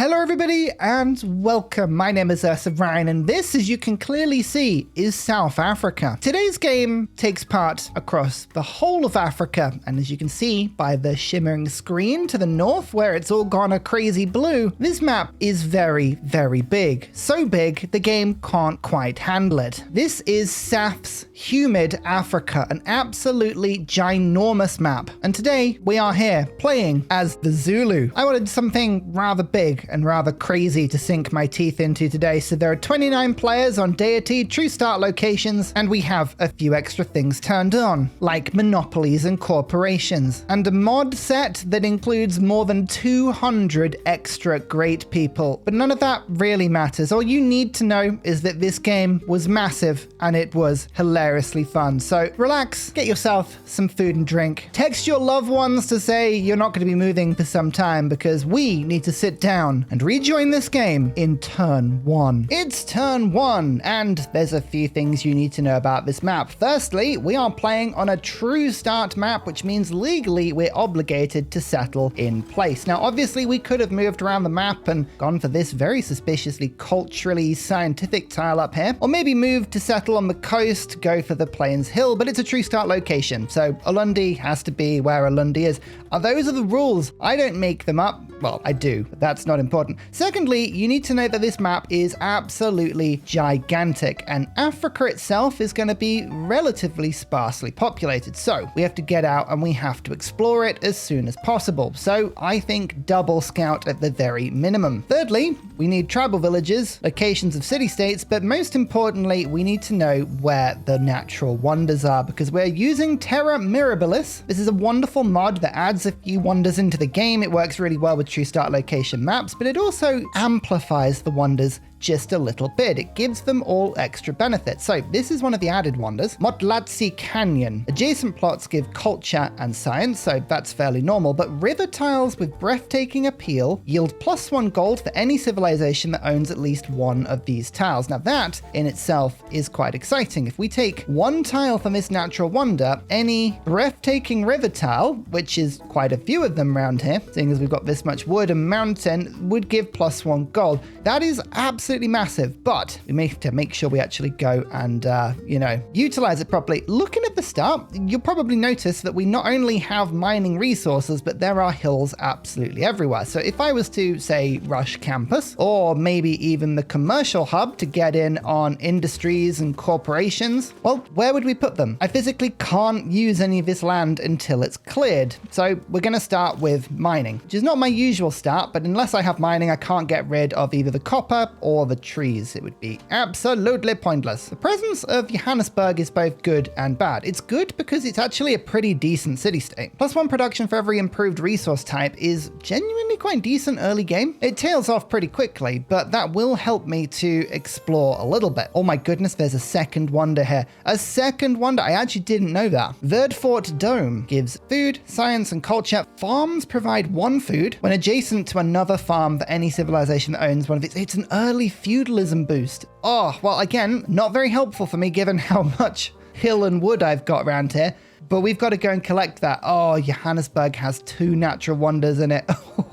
Hello everybody and welcome. My name is Ryan and this, as you can clearly see, is South Africa. Today's game takes part across the whole of Africa, and as you can see by the shimmering screen to the north where it's all gone a crazy blue, this map is very, very big. So big the game can't quite handle it. This is South's humid Africa, an absolutely ginormous map. And today we are here playing as the Zulu. I wanted something rather big and rather crazy to sink my teeth into today, so there are 29 players on Deity, true start locations, and we have a few extra things turned on, like monopolies and corporations, and a mod set that includes more than 200 extra great people. But none of that really matters. All you need to know is that this game was massive and it was hilariously fun. So relax, get yourself some food and drink, text your loved ones to say you're not going to be moving for some time because we need to sit down and rejoin this game in turn 1. It's turn 1, and there's a few things you need to know about this map. Firstly, we are playing on a true start map, which means legally we're obligated to settle in place. Now, obviously, we could have moved around the map and gone for this very suspiciously culturally scientific tile up here, or maybe moved to settle on the coast, go for the Plains Hill, but it's a true start location, so Ulundi has to be where Ulundi is. Those are the rules. I don't make them up. Well, I do, but that's not important. Secondly, you need to know that this map is absolutely gigantic, and Africa itself is going to be relatively sparsely populated. So we have to get out and we have to explore it as soon as possible. So I think double scout at the very minimum. Thirdly, we need tribal villages, locations of city-states, but most importantly, we need to know where the natural wonders are, because we're using Terra Mirabilis. This is a wonderful mod that adds a few wonders into the game. It works really well with true start location maps, but it also amplifies the wonders just a little bit. It gives them all extra benefits. So this is one of the added wonders. Motlatsi Canyon. Adjacent plots give culture and science, so that's fairly normal, but river tiles with breathtaking appeal yield +1 gold for any civilization that owns at least one of these tiles. Now that in itself is quite exciting. If we take one tile from this natural wonder, any breathtaking river tile, which is quite a few of them around here, seeing as we've got this much wood and mountain, would give +1 gold. That is absolutely massive, but we may have to make sure we actually go and, utilize it properly. Looking at the start, you'll probably notice that we not only have mining resources, but there are hills absolutely everywhere. So if I was to, say, rush campus, or maybe even the commercial hub to get in on industries and corporations, well, where would we put them? I physically can't use any of this land until it's cleared. So we're going to start with mining, which is not my usual start, but unless I have mining, I can't get rid of either the copper or the trees. It would be absolutely pointless. The presence of Johannesburg is both good and bad. It's good because it's actually a pretty decent city-state. +1 production for every improved resource type is genuinely quite decent early game. It tails off pretty quickly, but that will help me to explore a little bit. Oh my goodness, there's a second wonder here. A second wonder. I actually didn't know that. Verdfort Dome gives food, science, and culture. Farms provide 1 food when adjacent to another farm for any civilization that owns one of its. It's an early feudalism boost. Oh, well, again, not very helpful for me given how much hill and wood I've got around here, but we've got to go and collect that. Oh, Johannesburg has 2 natural wonders in it.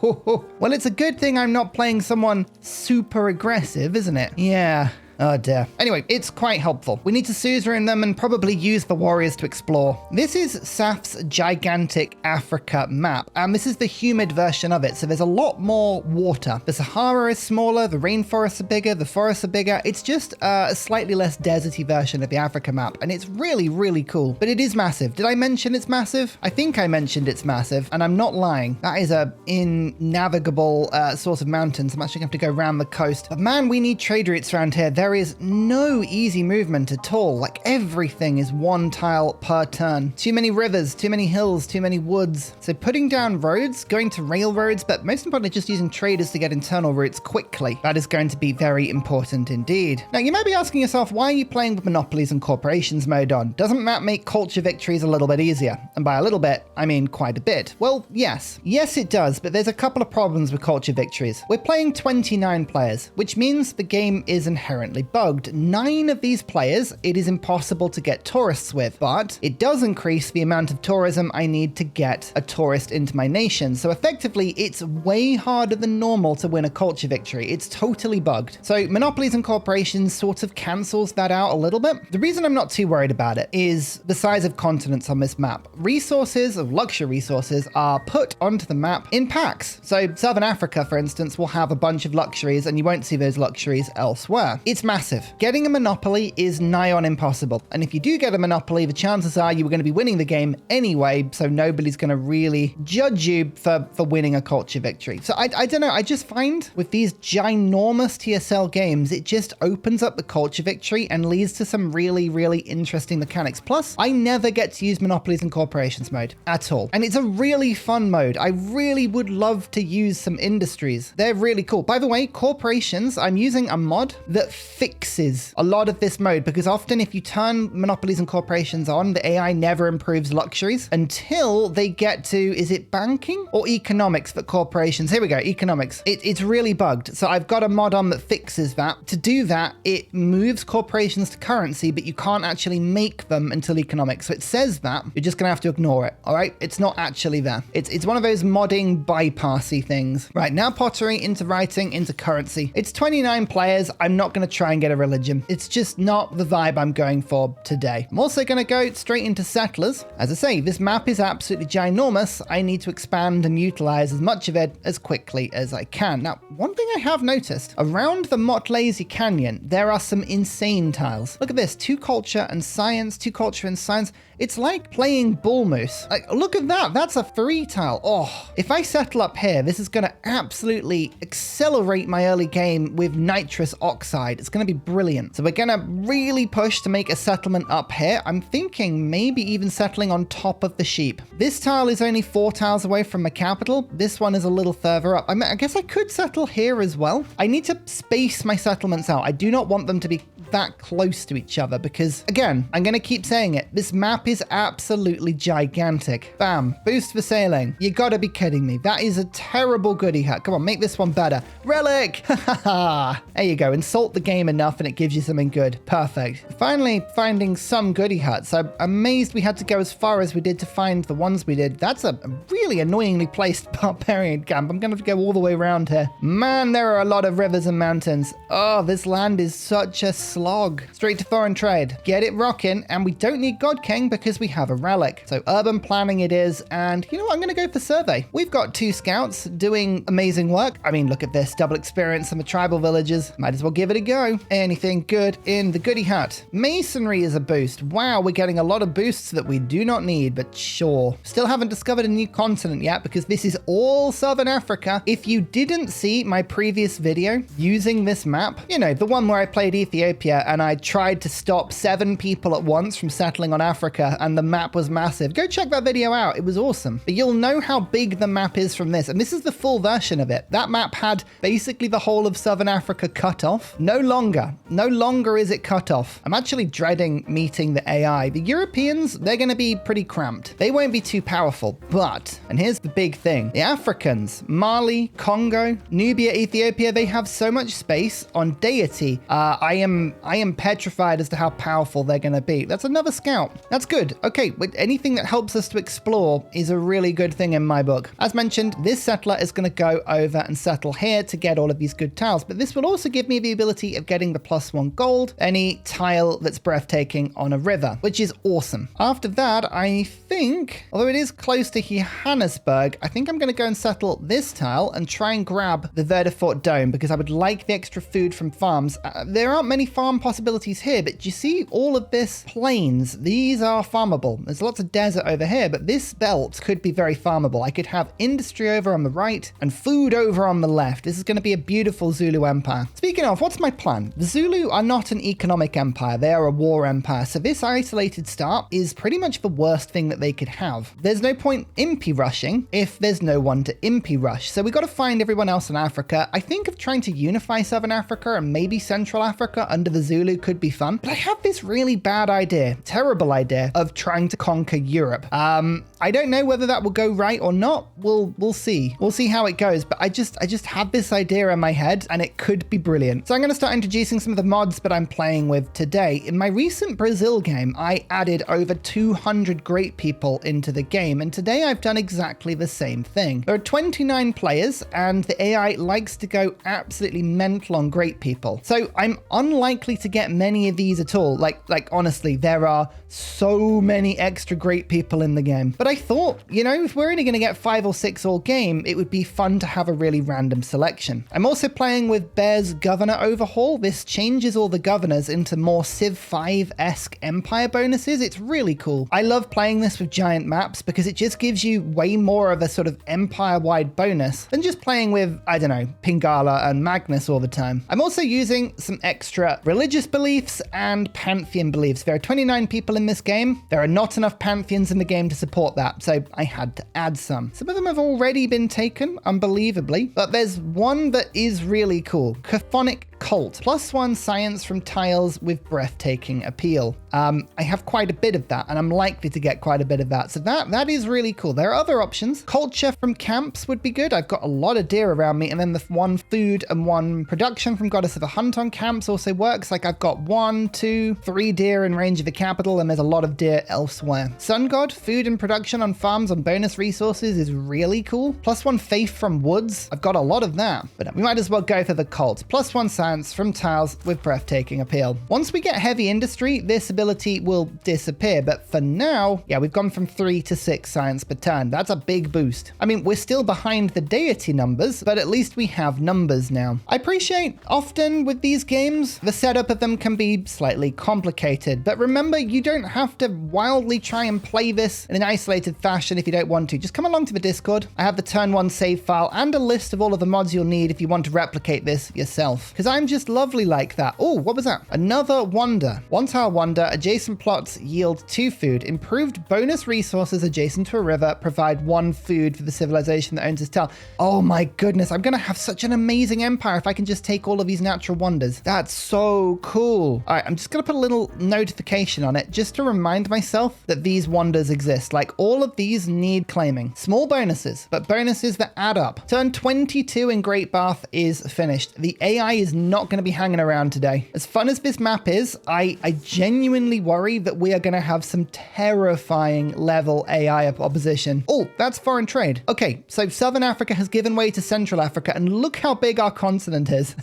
Well, it's a good thing I'm not playing someone super aggressive, isn't it? Yeah. Oh dear. Anyway, it's quite helpful. We need to Susa in them and probably use the warriors to explore. This is Saf's gigantic Africa map, and this is the humid version of it, so there's a lot more water. The Sahara is smaller, the rainforests are bigger, the forests are bigger. It's just a slightly less deserty version of the Africa map, and it's really, really cool. But it is massive. Did I mention it's massive? I think I mentioned it's massive, and I'm not lying. That is a innavigable sort of mountains. I'm actually going to have to go around the coast. But man, we need trade routes around here. There is no easy movement at all. Like, everything is 1 tile per turn. Too many rivers, too many hills, too many woods. So putting down roads, going to railroads, but most importantly, just using traders to get internal routes quickly. That is going to be very important indeed. Now, you might be asking yourself, why are you playing with monopolies and corporations mode on? Doesn't that make culture victories a little bit easier? And by a little bit, I mean quite a bit. Well, yes. Yes, it does, but there's a couple of problems with culture victories. We're playing 29 players, which means the game is inherently absolutely bugged. 9 of these players, it is impossible to get tourists with, but it does increase the amount of tourism I need to get a tourist into my nation. So effectively, it's way harder than normal to win a culture victory. It's totally bugged. So monopolies and corporations sort of cancels that out a little bit. The reason I'm not too worried about it is the size of continents on this map. Resources, of luxury resources, are put onto the map in packs. So Southern Africa, for instance, will have a bunch of luxuries and you won't see those luxuries elsewhere. It's massive. Getting a monopoly is nigh on impossible. And if you do get a monopoly, the chances are you were going to be winning the game anyway, so nobody's going to really judge you for winning a culture victory. So I don't know, I just find with these ginormous TSL games, it just opens up the culture victory and leads to some really, really interesting mechanics. Plus, I never get to use monopolies and corporations mode at all. And it's a really fun mode. I really would love to use some industries. They're really cool. By the way, corporations, I'm using a mod that fixes a lot of this mode because often if you turn monopolies and corporations on, the AI never improves luxuries until they get to, is it banking or economics for corporations? Here we go, economics. It's really bugged. So I've got a mod on that fixes that. To do that, it moves corporations to currency, but you can't actually make them until economics. So it says that, you're just gonna have to ignore it, all right? It's not actually there. It's one of those modding bypassy things. Right, now pottery into writing into currency. It's 29 players. I'm not gonna try and get a religion. It's just not the vibe I'm going for today. I'm also gonna go straight into settlers. As I say, this map is absolutely ginormous. I need to expand and utilize as much of it as quickly as I can. Now, one thing I have noticed, around the Motlezi Canyon, there are some insane tiles. Look at this, 2 culture and science, 2 culture and science. It's like playing bull moose. Like, look at that, that's a 3 tile. Oh, if I settle up here, this is gonna absolutely accelerate my early game with nitrous oxide. It's gonna be brilliant. So we're gonna really push to make a settlement up here. I'm thinking maybe even settling on top of the sheep. This tile is only 4 tiles away from my capital. This one is a little further up. I mean, I guess I could settle here as well. I need to space my settlements out. I do not want them to be that close to each other because, again, I'm going to keep saying it, this map is absolutely gigantic. Bam, boost for sailing. You gotta be kidding me. That is a terrible goodie hut. Come on, make this one better. Relic! There you go. Insult the game enough and it gives you something good. Perfect. Finally finding some goodie huts. I'm amazed we had to go as far as we did to find the ones we did. That's a really annoyingly placed barbarian camp. I'm gonna have to go all the way around here. Man, there are a lot of rivers and mountains. Oh, this land is such a slog. Straight to foreign trade. Get it rocking, and we don't need God King because we have a relic. So urban planning it is, and you know what? I'm gonna go for survey. We've got 2 scouts doing amazing work. I mean, look at this. Double experience on the tribal villages. Might as well give it a go. Anything good in the goodie hut? Masonry is a boost. Wow, we're getting a lot of boosts that we do not need, but sure. Still haven't discovered a new continent yet because this is all Southern Africa. If you didn't see my previous video using this map, you know, the one where I played Ethiopia and I tried to stop 7 people at once from settling on Africa and the map was massive. Go check that video out. It was awesome. But you'll know how big the map is from this. And this is the full version of it. That map had basically the whole of Southern Africa cut off. No longer is it cut off. I'm actually dreading meeting the AI. The Europeans, they're going to be pretty cramped. They won't be too powerful, but, and here's the big thing, the Africans, Mali, Congo, Nubia, Ethiopia, they have so much space on Deity. I am petrified as to how powerful they're going to be. That's another scout. That's good. Okay, with anything that helps us to explore is a really good thing in my book. As mentioned, this settler is going to go over and settle here to get all of these good tiles, but this will also give me the ability of getting the +1 gold, any tile that's breathtaking on a river, which is awesome. After that, I think, although it is close to Johannesburg, I think I'm going to go and settle this tile and try and grab the Verdefort Dome because I would like the extra food from farms. There aren't many farm possibilities here, but you see all of this plains, these are farmable. There's lots of desert over here, but this belt could be very farmable. I could have industry over on the right and food over on the left. This is going to be a beautiful Zulu empire. Speaking of, what's my plan? The Zulu are not an economic empire. They are a war empire. So this isolated start is pretty much the worst thing that they could have. There's no point Impi rushing if there's no one to Impi rush. So we got to find everyone else in Africa. I think of trying to unify Southern Africa and maybe Central Africa under the Zulu could be fun. But I have this really bad idea, terrible idea of trying to conquer Europe. I don't know whether that will go right or not. We'll see. We'll see how it goes. But I just have this idea in my head and it could be brilliant. brilliant. So I'm going to start introducing some of the mods that I'm playing with today. In my recent Brazil game, I added over 200 great people into the game, and today I've done exactly the same thing. There are 29 players, and the AI likes to go absolutely mental on great people. So I'm unlikely to get many of these at all. Like honestly, there are so many extra great people in the game. But I thought, you know, if we're only going to get 5 or 6 all game, it would be fun to have a really random selection. I'm also playing with Bear's Governor Overhaul. This changes all the governors into more Civ 5-esque Empire bonuses. It's really cool. I love playing this with giant maps because it just gives you way more of a sort of empire-wide bonus than just playing with, I don't know, Pingala and Magnus all the time. I'm also using some extra religious beliefs and pantheon beliefs. There are 29 people in this game. There are not enough pantheons in the game to support that, so I had to add some. Some of them have already been taken, unbelievably, but there's one that is really cool. Chthonic Cult. +1 science from tiles with breathtaking appeal. I have quite a bit of that, and I'm likely to get quite a bit of that. So that is really cool. There are other options. Culture from camps would be good. I've got a lot of deer around me, and then the 1 food and 1 production from Goddess of the Hunt on camps also works. Like I've got 1, 2, 3 deer in range of the capital, and there's a lot of deer elsewhere. Sun God, food and production on farms on bonus resources is really cool. +1 faith from woods. I've got a lot of that, but we might as well go for the cult. +1 science from tiles with breathtaking appeal. Once we get heavy industry, this ability will disappear, but for now, yeah, we've gone from 3 to 6 science per turn. That's a big boost. I mean, we're still behind the deity numbers, but at least we have numbers now. I appreciate often with these games, the setup of them can be slightly complicated, but remember, you don't have to wildly try and play this in an isolated fashion if you don't want to. Just come along to the Discord. I have the turn 1 save file and a list of all of the mods you'll need if you want to replicate this yourself, because I'm just lovely like that. Oh, what was that? Another wonder. 1 tile wonder. Adjacent plots yield 2 food. Improved bonus resources adjacent to a river provide 1 food for the civilization that owns this tile. Oh my goodness, I'm gonna have such an amazing empire if I can just take all of these natural wonders. That's so cool. All right, I'm just gonna put a little notification on it just to remind myself that these wonders exist. Like all of these need claiming. Small bonuses, but bonuses that add up. Turn 22 in Great Bath is finished. The AI is not going to be hanging around today. As fun as this map is, I genuinely worry that we are going to have some terrifying level AI opposition. Oh, that's foreign trade. Okay, so Southern Africa has given way to Central Africa, and look how big our continent is.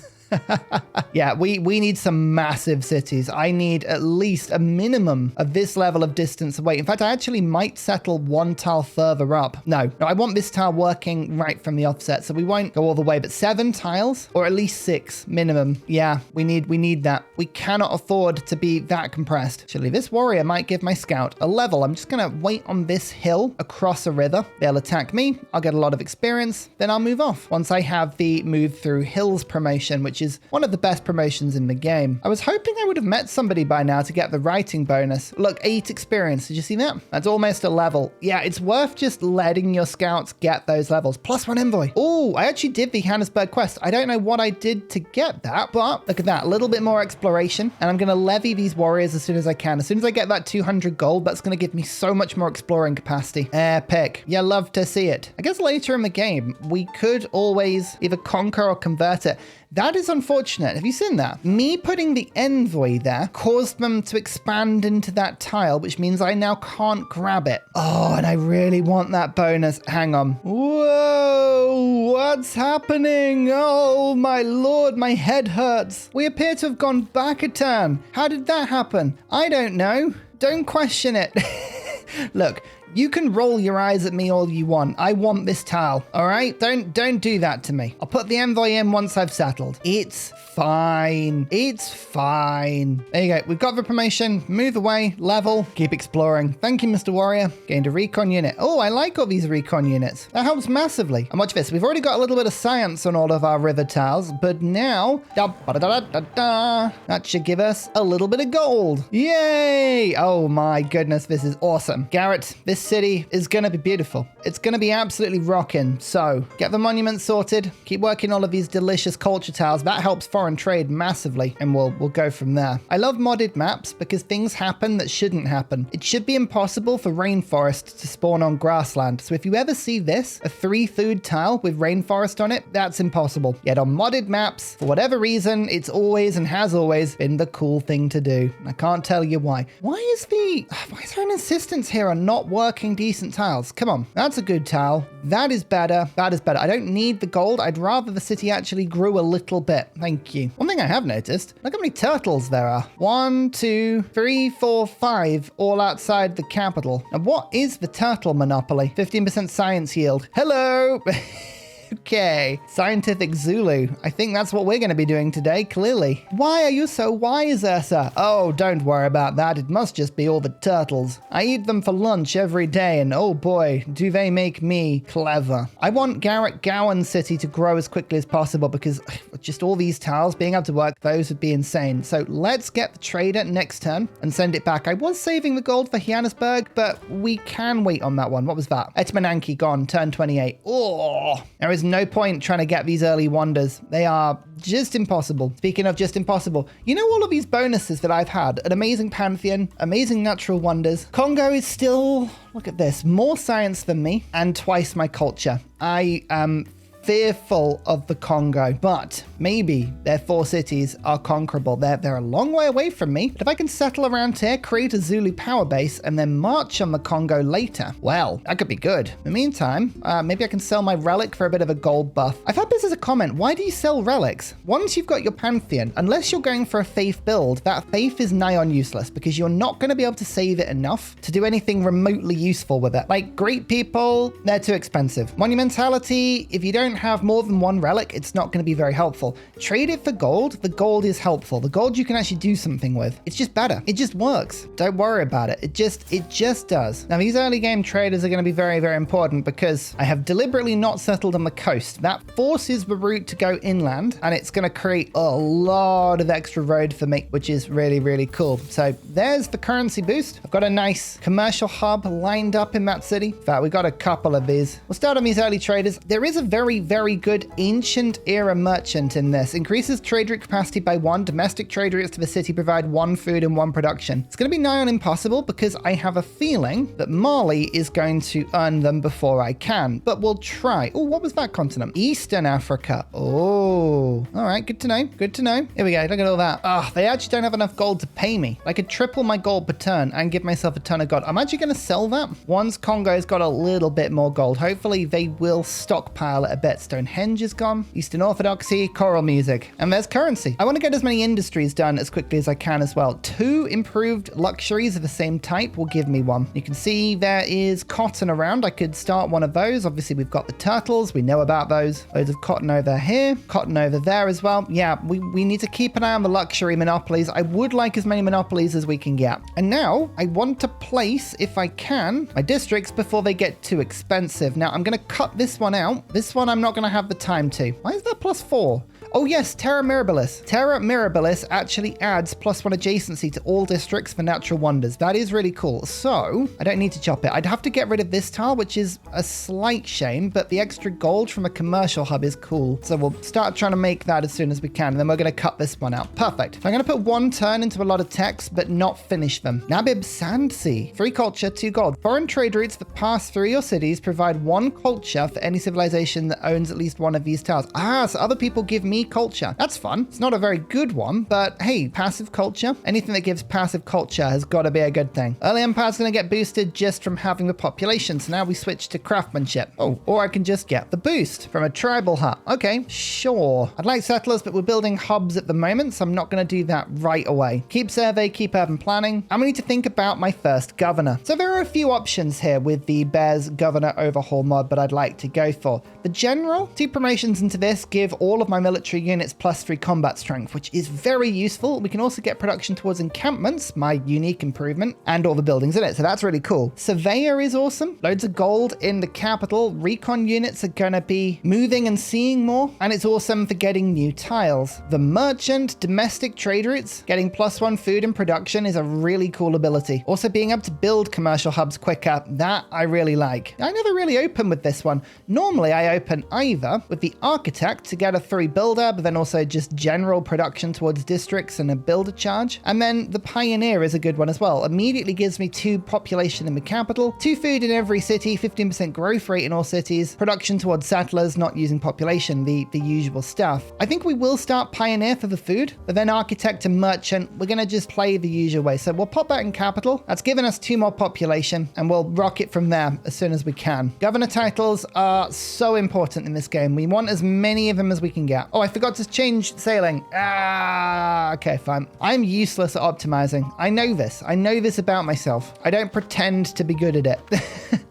Yeah, we need some massive cities. I need at least a minimum of this level of distance away. In fact, I actually might settle 1 tile further up. No, I want this tile working right from the offset, so we won't go all the way, but 7 tiles or at least 6 minimum. Yeah, we need that. We cannot afford to be that compressed. Actually, this warrior might give my scout a level. I'm just gonna wait on this hill across a river. They'll attack me. I'll get a lot of experience. Then I'll move off once I have the move through hills promotion, which is one of the best promotions in the game. I was hoping I would have met somebody by now to get the writing bonus. Look, 8 experience. Did you see that? That's almost a level. Yeah, it's worth just letting your scouts get those levels. +1 envoy. Oh, I actually did the Johannesburg quest. I don't know what I did to get that, but look at that. A little bit more exploration. And I'm going to levy these warriors as soon as I can. As soon as I get that 200 gold, that's going to give me so much more exploring capacity. Epic. Yeah, love to see it. I guess later in the game, we could always either conquer or convert it. That is unfortunate. Have you seen that? Me putting the envoy there caused them to expand into that tile, which means I now can't grab it. Oh, and I really want that bonus. Hang on. Whoa, what's happening? Oh my lord, my head hurts. We appear to have gone back a turn. How did that happen? I don't know. Don't question it. Look, you can roll your eyes at me all you want. I want this tile, all right? Don't do that to me. I'll put the envoy in once I've settled. It's fine. It's fine. There you go. We've got the promotion. Move away. Level. Keep exploring. Thank you, Mr. Warrior. Gained a recon unit. Oh, I like all these recon units. That helps massively. And watch this. We've already got a little bit of science on all of our river tiles, but now that should give us a little bit of gold. Yay! Oh my goodness, this is awesome. Garrett, this city is going to be beautiful. It's going to be absolutely rocking. So get the monuments sorted. Keep working all of these delicious culture tiles. That helps foreign trade massively, and we'll go from there. I love modded maps because things happen that shouldn't happen. It should be impossible for rainforest to spawn on grassland. So if you ever see this, a 3 food tile with rainforest on it, that's impossible. Yet on modded maps, for whatever reason, it's always and has always been the cool thing to do. I can't tell you why. Why is there an insistence here on not working decent tiles? Come on, that's a good tile. That is better. That is better. I don't need the gold. I'd rather the city actually grew a little bit. Thank you. One thing I have noticed, look how many turtles there are. 1, 2, 3, 4, 5, all outside the capital. And what is the turtle monopoly? 15% science yield. Hello. Okay, scientific Zulu. I think that's what we're going to be doing today, clearly. Why are you so wise, Ursa? Oh, don't worry about that. It must just be all the turtles. I eat them for lunch every day, and oh boy, do they make me clever. I want Garrett Gowan City to grow as quickly as possible because just all these tiles, being able to work those would be insane. So let's get the trader next turn and send it back. I was saving the gold for Johannesburg, but we can wait on that one. What was that? Etmananki gone, turn 28. Oh, there is no point trying to get these early wonders. They are just impossible. Speaking of just impossible, you know all of these bonuses that I've had, an amazing pantheon, amazing natural wonders. Congo is still, look at this, more science than me and twice my culture. I am fearful of the Congo, but maybe their 4 cities are conquerable. They're a long way away from me, but if I can settle around here, create a Zulu power base, and then march on the Congo later, well, that could be good. In the meantime, maybe I can sell my relic for a bit of a gold buff. I've had this as a comment. Why do you sell relics? Once you've got your pantheon, unless you're going for a faith build, that faith is nigh on useless because you're not going to be able to save it enough to do anything remotely useful with it. Like great people, they're too expensive. Monumentality, if you don't have more than 1 relic, it's not going to be very helpful. Trade it for gold. The gold is helpful. The gold you can actually do something with. It's just better. It just works. Don't worry about it. It just does. Now these early game traders are going to be very, very important because I have deliberately not settled on the coast. That forces the route to go inland, and it's going to create a lot of extra road for me, which is really, really cool. So there's the currency boost. I've got a nice commercial hub lined up in that city. In fact, we got a couple of these. We'll start on these early traders. There is a very good ancient era merchant in this. Increases trade route capacity by 1. Domestic trade routes to the city provide 1 food and 1 production. It's going to be nigh on impossible because I have a feeling that Mali is going to earn them before I can, but we'll try. Oh, what was that continent? Eastern Africa. Oh, all right. Good to know. Good to know. Here we go. Look at all that. Oh, they actually don't have enough gold to pay me. I could triple my gold per turn and give myself a ton of gold. I'm actually going to sell that once Congo's got a little bit more gold. Hopefully they will stockpile it a bit. Stonehenge is gone, Eastern Orthodoxy, choral music, and there's currency. I want to get as many industries done as quickly as I can as well. 2 improved luxuries of the same type will give me 1. You can see there is cotton around. I could start one of those. Obviously, we've got the turtles. We know about those. Loads of cotton over here, cotton over there as well. Yeah, we need to keep an eye on the luxury monopolies. I would like as many monopolies as we can get. And now I want to place, if I can, my districts before they get too expensive. Now I'm going to cut this one out. This one I'm not going to have the time to. Why is that +4? Oh yes, Terra Mirabilis. Terra Mirabilis actually adds +1 adjacency to all districts for natural wonders. That is really cool. So I don't need to chop it. I'd have to get rid of this tile, which is a slight shame, but the extra gold from a commercial hub is cool. So we'll start trying to make that as soon as we can. And then we're going to cut this one out. Perfect. I'm going to put 1 turn into a lot of text, but not finish them. Nabib Sandsea. 3 culture, 2 gold. Foreign trade routes that pass through your cities provide 1 culture for any civilization that owns at least 1 of these tiles. So other people give me culture. That's fun. It's not a very good one, but hey, passive culture. Anything that gives passive culture has got to be a good thing. Early Empire's going to get boosted just from having the population. So now we switch to craftsmanship. Oh, or I can just get the boost from a tribal hut. Okay, sure. I'd like settlers, but we're building hubs at the moment, so I'm not going to do that right away. Keep survey, keep urban planning. I'm going to need to think about my first governor. So there are a few options here with the Bears governor overhaul mod, but I'd like to go for. The general, 2 promotions into this give all of my military infantry units +3 combat strength, which is very useful. We can also get production towards encampments, my unique improvement, and all the buildings in it. So that's really cool. Surveyor is awesome. Loads of gold in the capital. Recon units are going to be moving and seeing more. And it's awesome for getting new tiles. The merchant domestic trade routes, getting +1 food and production is a really cool ability. Also being able to build commercial hubs quicker, that I really like. I never really open with this one. Normally I open either with the architect to get a 3 builder, but then also just general production towards districts and a builder charge. And then the pioneer is a good one as well. Immediately gives me 2 population in the capital, 2 food in every city, 15% growth rate in all cities, production towards settlers, not using population, the usual stuff. I think we will start pioneer for the food, but then architect and merchant, we're going to just play the usual way. So we'll pop that in capital. That's given us 2 more population, and we'll rock it from there as soon as we can. Governor titles are so important in this game. We want as many of them as we can get. Oh, I forgot to change sailing. Okay, fine. I'm useless at optimizing. I know this. I know this about myself. I don't pretend to be good at it.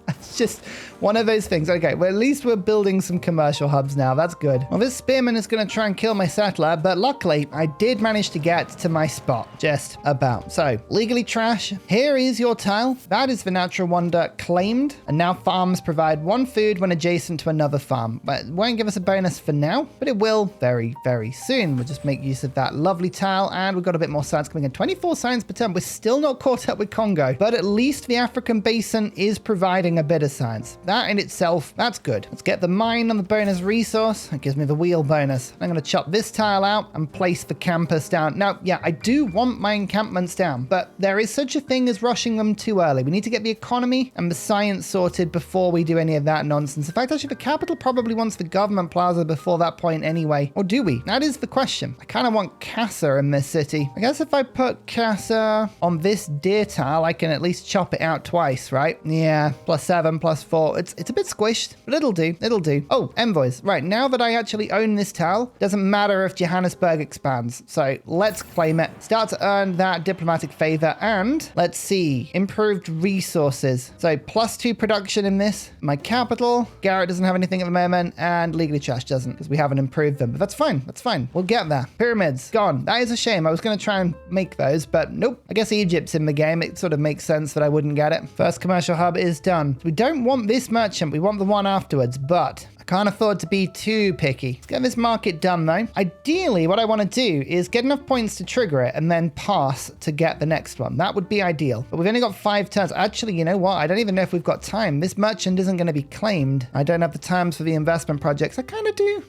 It's just one of those things. Okay, well, at least we're building some commercial hubs now. That's good. Well, this spearman is going to try and kill my settler, but luckily I did manage to get to my spot. Just about. So, legally trash. Here is your tile. That is the natural wonder claimed. And now farms provide 1 food when adjacent to another farm. But it won't give us a bonus for now, but it will very, very soon. We'll just make use of that lovely tile, and we've got a bit more science coming in. 24 science per turn. We're still not caught up with Congo, but at least the African basin is providing a bit of science. That in itself, that's good. Let's get the mine on the bonus resource. That gives me the wheel bonus. I'm going to chop this tile out and place the campus down. Now, yeah, I do want my encampments down, but there is such a thing as rushing them too early. We need to get the economy and the science sorted before we do any of that nonsense. In fact, actually, the capital probably wants the government plaza before that point anyway. Or do we? That is the question. I kind of want Casa in this city. I guess if I put Casa on this deer tile, I can at least chop it out twice, right? Yeah, +7, +4. It's a bit squished, but it'll do. It'll do. Oh, envoys. Right, now that I actually own this tile, doesn't matter if Johannesburg expands. So let's claim it. Start to earn that diplomatic favor, and let's see, improved resources. So +2 production in this. My capital, Garrett doesn't have anything at the moment, and legally trash doesn't, because we haven't improved them. But that's fine. That's fine. We'll get there. Pyramids, gone. That is a shame. I was going to try and make those, but nope. I guess Egypt's in the game. It sort of makes sense that I wouldn't get it. First commercial hub is done. We don't want this merchant. We want the one afterwards, but I can't afford to be too picky. Let's get this market done though. Ideally, what I want to do is get enough points to trigger it and then pass to get the next one. That would be ideal, but we've only got 5 turns. Actually, you know what? I don't even know if we've got time. This merchant isn't going to be claimed. I don't have the times for the investment projects. I kind of do.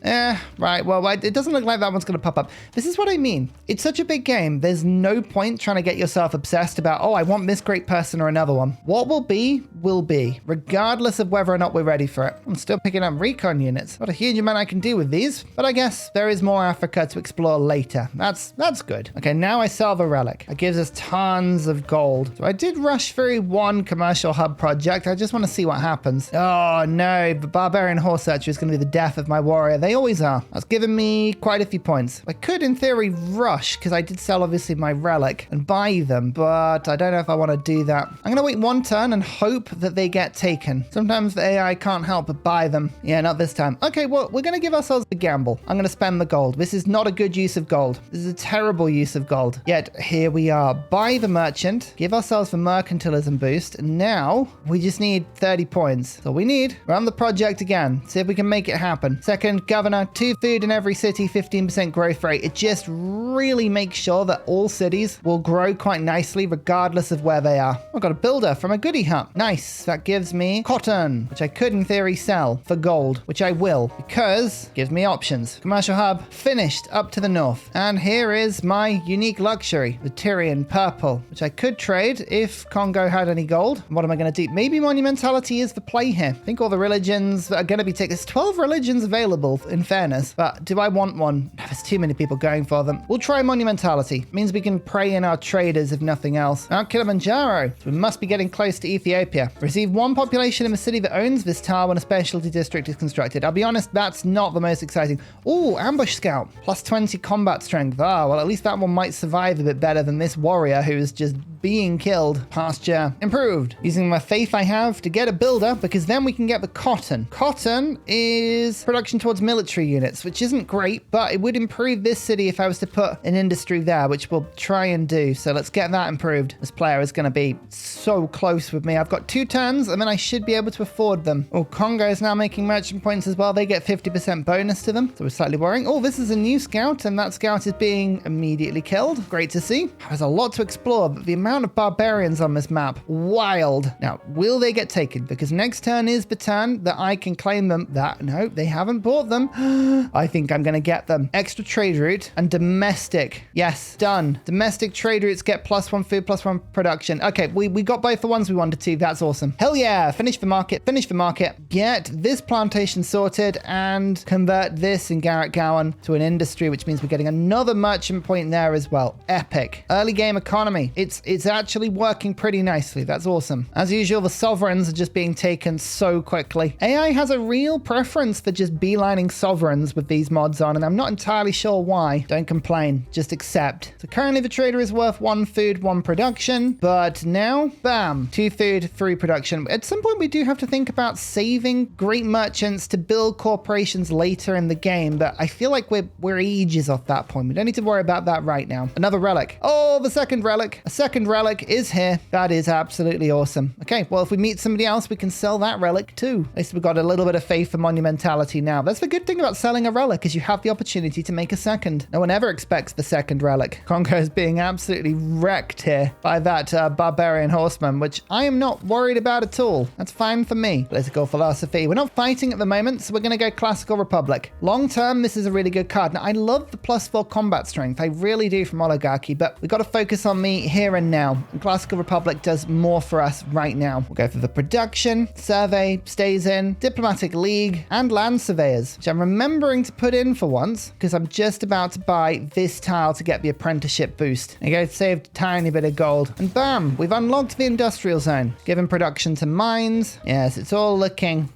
Right. Well, it doesn't look like that one's going to pop up. This is what I mean. It's such a big game. There's no point trying to get yourself obsessed about, oh, I want this great person or another one. What will be, regardless of whether or not we're ready for it. I'm still picking up recon units. Not a huge amount I can do with these, but I guess there is more Africa to explore later. That's good. Okay, now I sell the relic. It gives us tons of gold. So I did rush through 1 commercial hub project. I just want to see what happens. Oh no, the barbarian horse archer is going to be the death of my warrior. They always are. That's given me quite a few points. I could in theory rush, because I did sell obviously my relic and buy them, but I don't know if I want to do that. I'm going to wait 1 turn and hope that they get taken. Sometimes the AI can't help but buy them. Yeah, not this time. Okay, well, we're going to give ourselves the gamble. I'm going to spend the gold. This is not a good use of gold. This is a terrible use of gold. Yet, here we are. Buy the merchant. Give ourselves the mercantilism boost. And now, we just need 30 points. That's all we need. Run the project again. See if we can make it happen. Second, governor, 2 food in every city, 15% growth rate. It just really makes sure that all cities will grow quite nicely regardless of where they are. I've got a builder from a goodie hut. Nice. That gives me cotton, which I could in theory sell for gold, which I will, because it gives me options. Commercial hub finished up to the north. And here is my unique luxury, the Tyrian purple, which I could trade if Congo had any gold. What am I going to do? Maybe monumentality is the play here. I think all the religions that are going to be taken. There's 12 religions available in fairness, but do I want one? There's too many people going for them. We'll try monumentality. It means we can prey in our traders if nothing else. Now Kilimanjaro. So we must be getting close to Ethiopia. Receive 1 population in the city that owns this tower when a specialty district is constructed. I'll be honest, that's not the most exciting. Oh, ambush scout. +20 combat strength. Ah, well, at least that one might survive a bit better than this warrior who is just being killed. Pasture improved. Using my faith I have to get a builder, because then we can get the cotton. Cotton is production towards military units, which isn't great, but it would improve this city if I was to put an industry there, which we'll try and do. So let's get that improved. This player is going to be so close with me. I've got 2 turns and then I should be able to afford them. Oh, Congo is now making merchant points as well. They get 50% bonus to them. So we're slightly worrying. Oh, this is a new scout and that scout is being immediately killed. Great to see. There's a lot to explore, but the amount of barbarians on this map, wild. Now, will they get taken? Because next turn is the turn that I can claim them. No, they haven't bought them. I think I'm going to get them. Extra trade route and domestic. Yes, done. Domestic trade routes get +1 food, +1 production. Okay, we got both the ones we wanted to. That's awesome. Hell yeah. Finish the market. Finish the market. Get this plantation sorted and convert this in Garrett Gowan to an industry, which means we're getting another merchant point there as well. Epic. Early game economy. It's actually working pretty nicely. That's awesome. As usual, the sovereigns are just being taken so quickly. AI has a real preference for just beelining sovereigns with these mods on, and I'm not entirely sure why. Don't complain. Just accept. So currently the trader is worth 1 food, 1 production, but now, bam, 2 food, 3 production. At some point we do have to think about saving great merchants to build corporations later in the game, but I feel like we're ages off that point. We don't need to worry about that right now. Another relic. Oh, the second relic. A second relic is here. That is absolutely awesome. Okay, well, if we meet somebody else, we can sell that relic too. At least we've got a little bit of faith for monumentality now. That's the good thing about selling a relic, is you have the opportunity to make a second. No one ever expects the second relic. Congo is being absolutely wrecked here by that barbarian horseman, which I am not worried about at all. That's fine for me. Political philosophy. We're not fighting at the moment, so we're going to go Classical Republic. Long term, this is a really good card. Now, I love the +4 combat strength. I really do from Oligarchy, but we've got to focus on me here and now. And Classical Republic does more for us right now. We'll go for the production, survey, stays in, diplomatic league, and land surveyors, which I'm remembering to put in for once, because I'm just about to buy this tile to get the apprenticeship boost. There you go, saved a tiny bit of gold. And bam, we've unlocked the industrial zone, given production to mines. Yes, it's all looking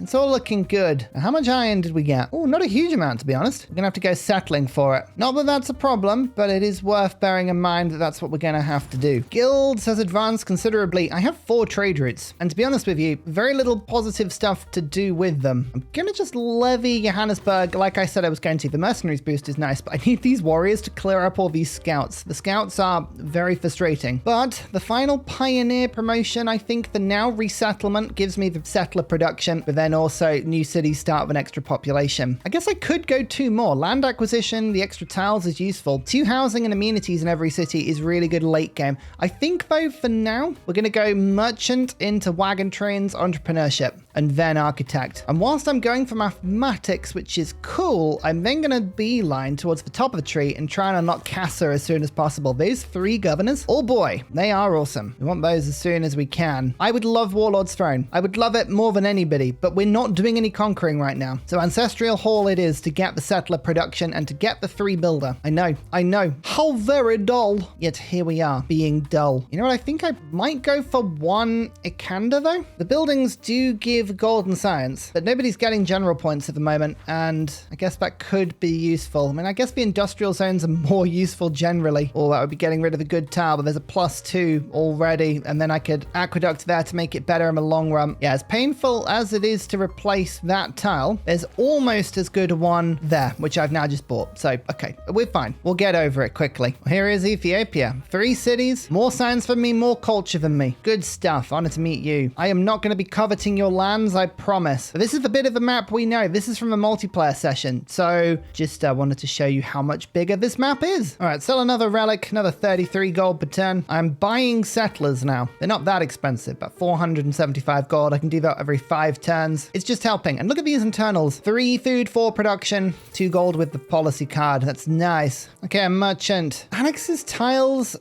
good. Now, how much iron did we get? Oh, not a huge amount, to be honest. We're gonna have to go settling for it. Not that that's a problem, but it is worth bearing in mind that that's what we're gonna have to do. Guilds has advanced considerably. I have 4 trade routes, and to be honest with you, very little positive stuff to do with them. I'm gonna just levy Johannesburg like I said I was going to. The mercenaries boost is nice, but I need these warriors to clear up all these scouts. The scouts are very frustrating, but the final pioneer promotion, I think the now resettlement gives me the settler production, but then also new cities start with an extra population. I guess I could go 2 more. Land acquisition, the extra tiles is useful. 2 housing and amenities in every city is really good late game. I think though for now, we're gonna go merchant into wagon trains, entrepreneurship, and then architect. And whilst I'm going for mathematics, which is cool, I'm then gonna beeline towards the top of the tree and try and unlock Casa as soon as possible. These 3 governors, oh boy, they are awesome. We want those as soon as we can. I would love Warlord's Throne. I would love it more than anybody, but we're not doing any conquering right now. So Ancestral Hall it is to get the settler production and to get the 3 builder. I know. How very dull. Yet here we are, being dull. You know what? I think I might go for 1 Ikanda though. The buildings do give gold and science, but nobody's getting general points at the moment, and I guess that could be useful. I mean, I guess the industrial zones are more useful generally. Or that would be getting rid of the good tile, but there's a +2 already, and then I could aqueduct there to make it better in the long run. Yeah, as painful as it is to replace that tile, there's almost as good a one there, which I've now just bought. So, okay, we're fine. We'll get over it quickly. Here is Ethiopia. 3 cities, more science than me, more culture than me. Good stuff. Honored to meet you. I am not going to be coveting your lands, I promise. This is the bit of the map we know. This is from a multiplayer session. So, just wanted to show you how much bigger this map is. All right, sell another relic, another 33 gold per turn. I'm buying settlers now. They're not that expensive, but 475 gold. I can do that every 5 turns. It's just helping. And look at these internals. 3 food, 4 production, 2 gold with the policy card. That's nice. Okay, a merchant. Alex's tiles,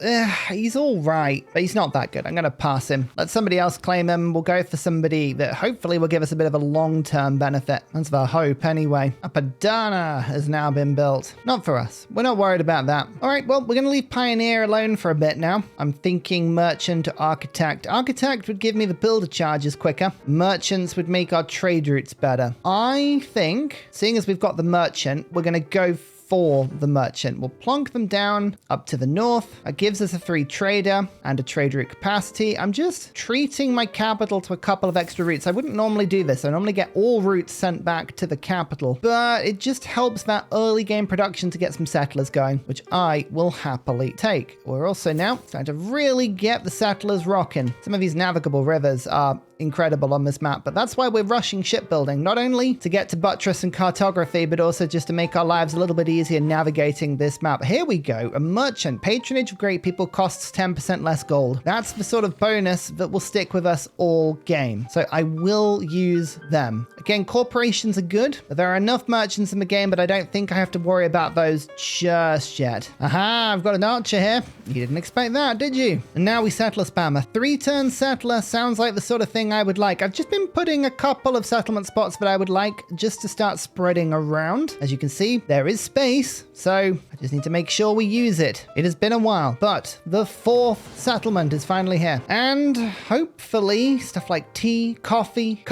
he's all right, but he's not that good. I'm going to pass him. Let somebody else claim him. We'll go for somebody that hopefully will give us a bit of a long-term benefit. That's the hope anyway. Apadana has now been built. Not for us. We're not worried about that. All right, well, we're going to leave Pioneer alone for a bit now. I'm thinking merchant to architect. Architect would give me the builder charges quicker. Merchants would make our trade routes better. I think, seeing as we've got the merchant, we're going to go for the merchant. We'll plonk them down up to the north. That gives us a 3 trader and a trade route capacity. I'm just treating my capital to a couple of extra routes. I wouldn't normally do this. I normally get all routes sent back to the capital, but it just helps that early game production to get some settlers going, which I will happily take. We're also now trying to really get the settlers rocking. Some of these navigable rivers are incredible on this map, but that's why we're rushing shipbuilding, not only to get to buttress and cartography, but also just to make our lives a little bit easier navigating this map. Here we go. A merchant. Patronage of great people costs 10% less gold. That's the sort of bonus that will stick with us all game. So I will use them. Again, corporations are good, but there are enough merchants in the game, but I don't think I have to worry about those just yet. Aha, I've got an archer here. You didn't expect that, did you? And now we settler spammer. 3-turn settler sounds like the sort of thing I would like. I've just been putting a couple of settlement spots that I would like just to start spreading around. As you can see, there is space, so I just need to make sure we use it. It has been a while, but the 4th settlement is finally here. And hopefully stuff like tea, coffee,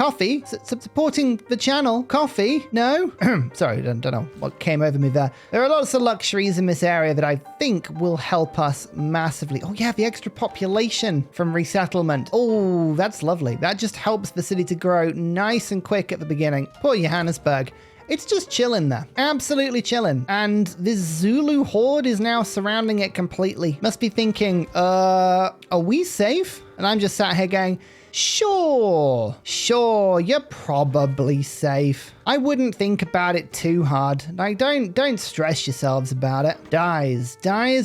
supporting the channel, coffee, no? Sorry, don't know what came over me there. There are lots of luxuries in this area that I think will help us massively. Oh yeah, the extra population from resettlement. Oh, that's lovely. That just helps the city to grow nice and quick at the beginning. Poor Johannesburg. It's just chilling there. Absolutely chilling. And this Zulu horde is now surrounding it completely. Must be thinking, are we safe? And I'm just sat here going, sure, you're probably safe. I wouldn't think about it too hard. Like, don't stress yourselves about it. Dyes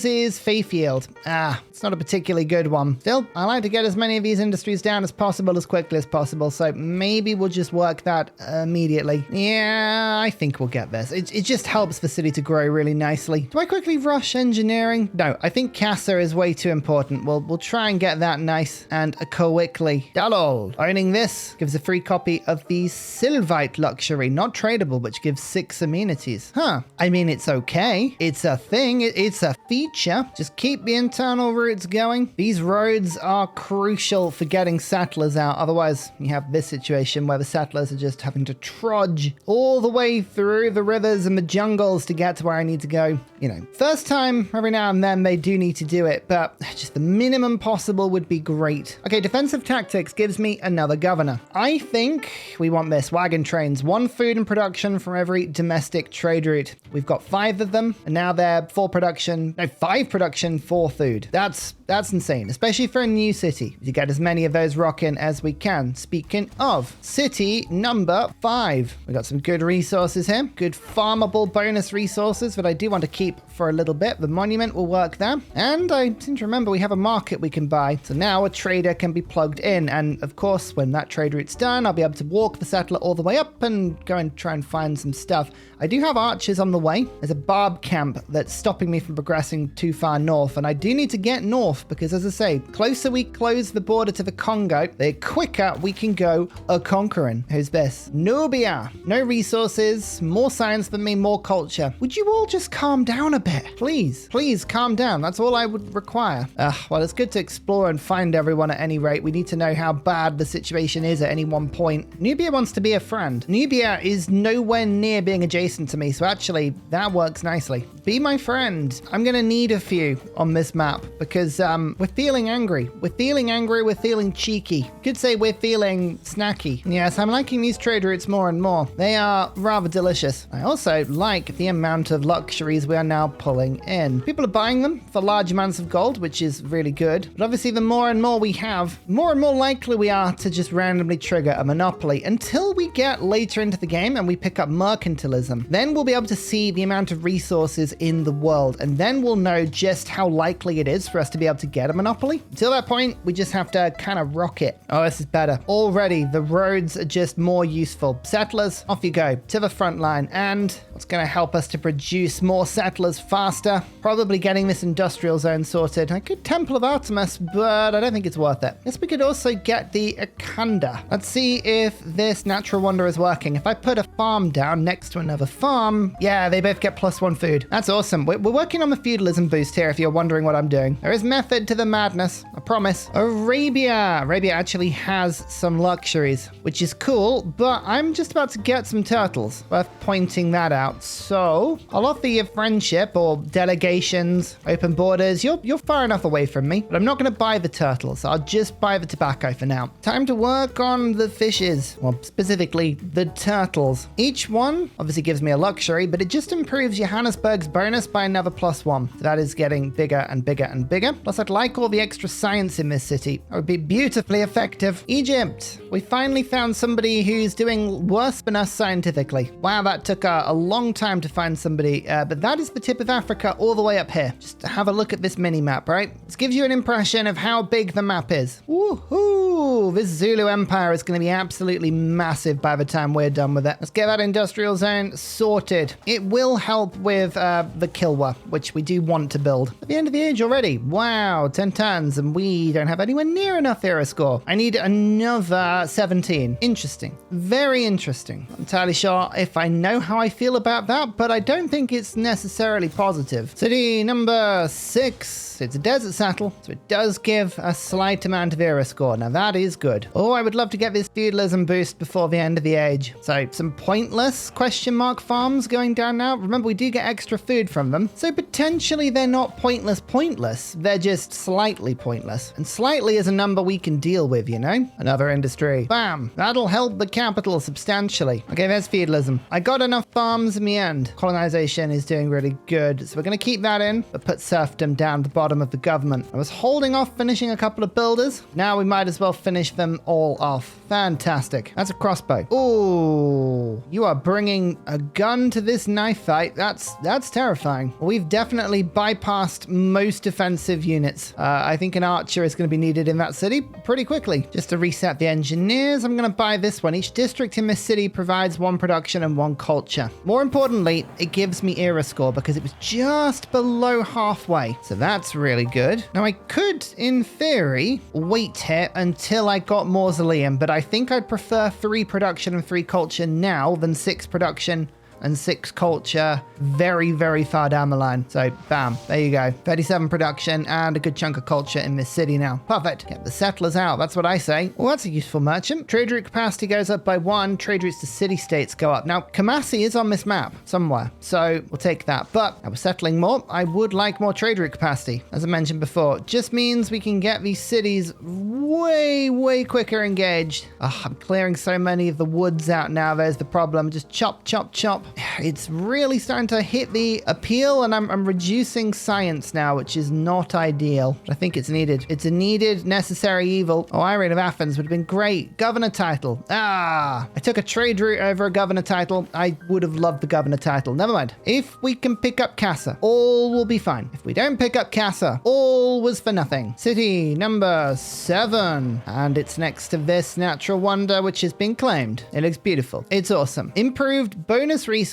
is faith yield. It's not a particularly good one. Still, I like to get as many of these industries down as possible, as quickly as possible. So maybe we'll just work that immediately. Yeah, I think we'll get this. It just helps the city to grow really nicely. Do I quickly rush engineering? No, I think Casa is way too important. We'll try and get that nice and quickly. Dalol. Owning this gives a free copy of the Sylvite luxury. Not tradable, which gives 6 amenities. I mean, it's okay. It's a thing. It's a feature. Just keep the internal routes going. These roads are crucial for getting settlers out. Otherwise, you have this situation where the settlers are just having to trudge all the way through the rivers and the jungles to get to where I need to go. You know, first time, every now and then they do need to do it, but just the minimum possible would be great. Okay, defensive tactics gives me another governor. I think we want this. Wagon trains. 1 food and production from every domestic trade route. We've got 5 of them, and now they're 5 production, 4 food. That's insane, especially for a new city. To get as many of those rocking as we can. Speaking of, city number 5. We got some good resources here. Good farmable bonus resources that I do want to keep for a little bit. The monument will work there. And I seem to remember we have a market we can buy. So now a trader can be plugged in. And of course, when that trade route's done, I'll be able to walk the settler all the way up and go and try and find some stuff. I do have archers on the way. There's a barb camp that's stopping me from progressing too far north. And I do need to get north because, as I say, closer we close the border to the Congo, the quicker we can go a-conquering. Who's this? Nubia. No resources, more science than me, more culture. Would you all just calm down a bit? Please calm down. That's all I would require. Well, it's good to explore and find everyone at any rate. We need to know how bad the situation is at any one point. Nubia wants to be a friend. Nubia is nowhere near being adjacent to me, so actually that works nicely. Be my friend. I'm gonna need a few on this map because we're feeling angry. We're feeling cheeky. Could say we're feeling snacky. Yes, I'm liking these trade routes more and more. They are rather delicious. I also like the amount of luxuries we are now pulling in. People are buying them for large amounts of gold, which is really good. But obviously the more and more we have, more and more likely we are to just randomly trigger a monopoly until we get later into the game and we pick up mercantilism. Then we'll be able to see the amount of resources in the world, and then we'll know just how likely it is for us to be able to get a monopoly. Until that point, we just have to kind of rock it. Oh, this is better. Already, the roads are just more useful. Settlers, off you go to the front line. And what's going to help us to produce more settlers faster? Probably getting this industrial zone sorted. I could Temple of Artemis, but I don't think it's worth it. Guess we could also get the Akanda. Let's see if this natural wonder is working. If I put a farm down next to another farm, yeah, they both get +1 food. That's awesome. We're working on the feudalism boost here if you're wondering what I'm doing. There is method to the madness, I promise. Arabia actually has some luxuries, which is cool, but I'm just about to get some turtles. Worth pointing that out. So I'll offer you friendship or delegations, open borders. You're far enough away from me, but I'm not going to buy the turtles. I'll just buy the tobacco for now. Time to work on the fishes, well, specifically the turtles. Each one obviously gives me a luxury, but it just improves Johannesburg's bonus by another +1. So that is getting bigger and bigger and bigger. Plus, I'd like all the extra science in this city. That would be beautifully effective. Egypt. We finally found somebody who's doing worse than us scientifically. Wow, that took a long time to find somebody, but that is the tip of Africa all the way up here. Just have a look at this mini map, right? This gives you an impression of how big the map is. Woohoo! This Zulu Empire is going to be absolutely massive by the time we're done with it. Let's get that industrial zone sorted. It will help with the Kilwa, which we do want to build. At the end of the age already. Wow, 10 turns, and we don't have anywhere near enough era score. I need another 17. Interesting. Very interesting. Not entirely sure if I know how I feel about that, but I don't think it's necessarily positive. City number 6. It's a desert settle, so it does give a slight amount of era score. Now that is good. Oh, I would love to get this feudalism boost before the end of the age. So some pointless question mark farms going down now. Remember, we do get extra food from them. So potentially they're not pointless. They're just slightly pointless. And slightly is a number we can deal with, you know? Another industry. Bam. That'll help the capital substantially. Okay, there's feudalism. I got enough farms in the end. Colonization is doing really good. So we're going to keep that in, but put serfdom down the bottom of the government. I was holding off finishing a couple of builders. Now we might as well finish them all off. Fantastic. That's a crossbow. Ooh, you are bringing a gun to this knife fight. That's terrifying. We've definitely bypassed most defensive units. I think an archer is going to be needed in that city pretty quickly. Just to reset the engineers, I'm going to buy this one. Each district in this city provides 1 production and 1 culture. More importantly, it gives me era score because it was just below halfway. So that's really good. Now I could, in theory, wait here until I got Mausoleum, but I think I'd prefer 3 production and 3 culture now than 6 production and 6 culture very, very far down the line. So bam, there you go. 37 production and a good chunk of culture in this city now. Perfect. Get the settlers out. That's what I say. Well, that's a useful merchant. Trade route capacity goes up by 1. Trade routes to city-states go up. Now, Kumasi is on this map somewhere, so we'll take that. But I was settling more. I would like more trade route capacity. As I mentioned before, just means we can get these cities way, way quicker engaged. Oh, I'm clearing so many of the woods out now. There's the problem. Just chop, chop, chop. It's really starting to hit the appeal, and I'm reducing science now, which is not ideal. But I think it's needed. It's a needed, necessary evil. Oh, Irene of Athens would have been great. Governor title. I took a trade route over a governor title. I would have loved the governor title. Never mind. If we can pick up Casa, all will be fine. If we don't pick up Casa, all was for nothing. City number 7. And it's next to this natural wonder, which has been claimed. It looks beautiful. It's awesome. Improved bonus resources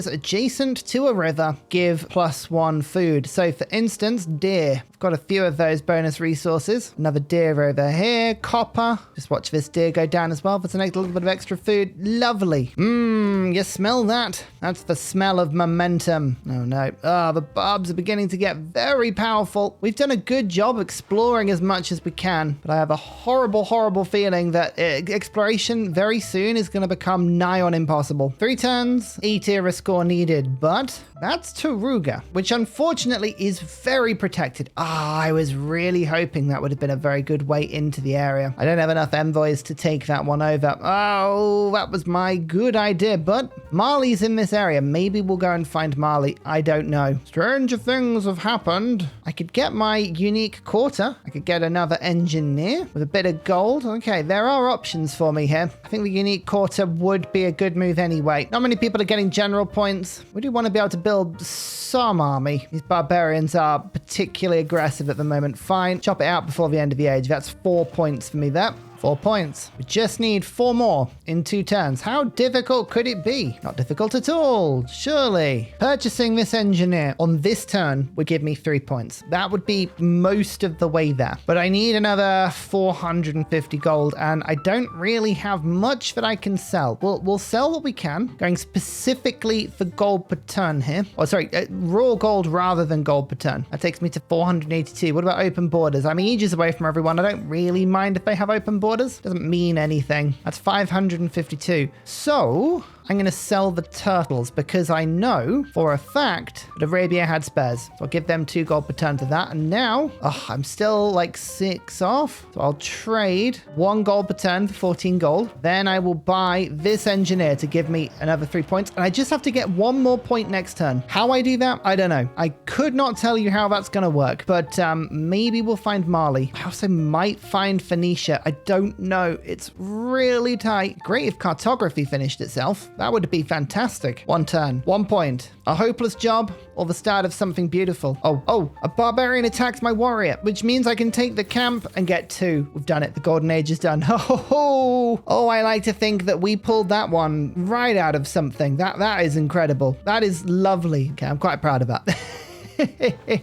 adjacent to a river give +1 food. So for instance, deer. I've got a few of those bonus resources. Another deer over here. Copper. Just watch this deer go down as well for the next little bit of extra food. Lovely. You smell that? That's the smell of momentum. Oh no. The barbs are beginning to get very powerful. We've done a good job exploring as much as we can, but I have a horrible, horrible feeling that exploration very soon is going to become nigh on impossible. 3 turns, 8 era score needed, but that's Taruga, which unfortunately is very protected. I was really hoping that would have been a very good way into the area. I don't have enough envoys to take that one over. Oh, that was my good idea, but Mali's in this area. Maybe we'll go and find Mali. I don't know. Stranger things have happened. I could get my unique quarter. I could get another engineer with a bit of gold. Okay, there are options for me here. I think the unique quarter would be a good move anyway. Not many people are getting general points. We do want to be able to build some army. These barbarians are particularly aggressive at the moment. Fine. Chop it out before the end of the age. That's 4 points for me there. 4 points. We just need 4 more in 2 turns. How difficult could it be? Not difficult at all, surely. Purchasing this engineer on this turn would give me 3 points. That would be most of the way there. But I need another 450 gold, and I don't really have much that I can sell. We'll sell what we can, going specifically for gold per turn here. Oh, sorry, raw gold rather than gold per turn. That takes me to 482. What about open borders? I'm ages away from everyone. I don't really mind if they have open borders. Doesn't mean anything. That's 552. So I'm going to sell the turtles because I know for a fact that Arabia had spares. So I'll give them 2 gold per turn to that. And now, I'm still like 6 off. So I'll trade 1 gold per turn for 14 gold. Then I will buy this engineer to give me another 3 points. And I just have to get 1 more point next turn. How I do that, I don't know. I could not tell you how that's going to work, but maybe we'll find Mali. I also might find Phoenicia. I don't know. It's really tight. Great if cartography finished itself. That would be fantastic. 1 turn, 1 point. A hopeless job or the start of something beautiful. Oh, a barbarian attacks my warrior, which means I can take the camp and get 2. We've done it. The golden age is done. Oh, I like to think that we pulled that one right out of something. That is incredible. That is lovely. Okay, I'm quite proud of that.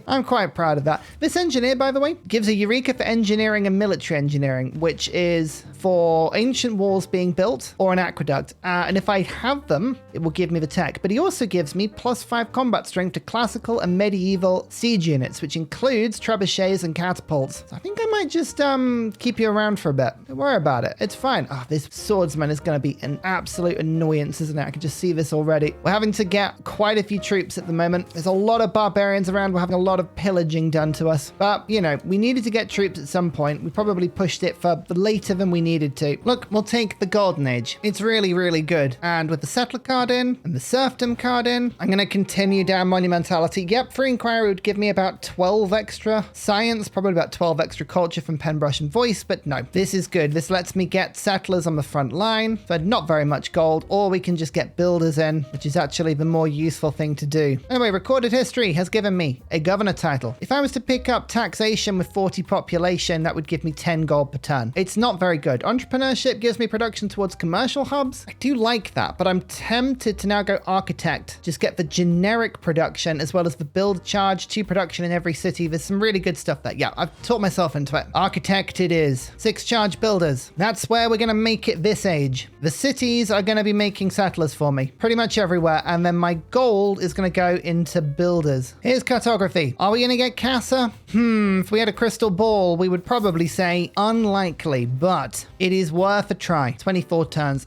I'm quite proud of that. This engineer, by the way, gives a Eureka for engineering and military engineering, which is for ancient walls being built or an aqueduct. And if I have them, it will give me the tech. But he also gives me +5 combat strength to classical and medieval siege units, which includes trebuchets and catapults. So I think I might just keep you around for a bit. Don't worry about it. It's fine. This swordsman is going to be an absolute annoyance, isn't it? I can just see this already. We're having to get quite a few troops at the moment. There's a lot of barbarians around. We're having a lot of pillaging done to us, but you know, we needed to get troops at some point. We probably pushed it for later than we needed to. Look, we'll take the golden age. It's really, really good. And with the settler card in and the serfdom card in, I'm going to continue down monumentality. Yep, free inquiry would give me about 12 extra science, probably about 12 extra culture from Penbrush and Voice, but no, this is good. This lets me get settlers on the front line for not very much gold, or we can just get builders in, which is actually the more useful thing to do. Anyway, recorded history has given me a governor title. If I was to pick up taxation with 40 population, that would give me 10 gold per turn. It's not very good. Entrepreneurship gives me production towards commercial hubs. I do like that, but I'm tempted to now go architect. Just get the generic production as well as the build charge to production in every city. There's some really good stuff there. Yeah, I've taught myself into it. Architect it is. 6 charge builders. That's where we're going to make it this age. The cities are going to be making settlers for me pretty much everywhere. And then my gold is going to go into builders. Here's cartography. Are we going to get Casa? If we had a crystal ball, we would probably say unlikely, but it is worth a try. 24 turns.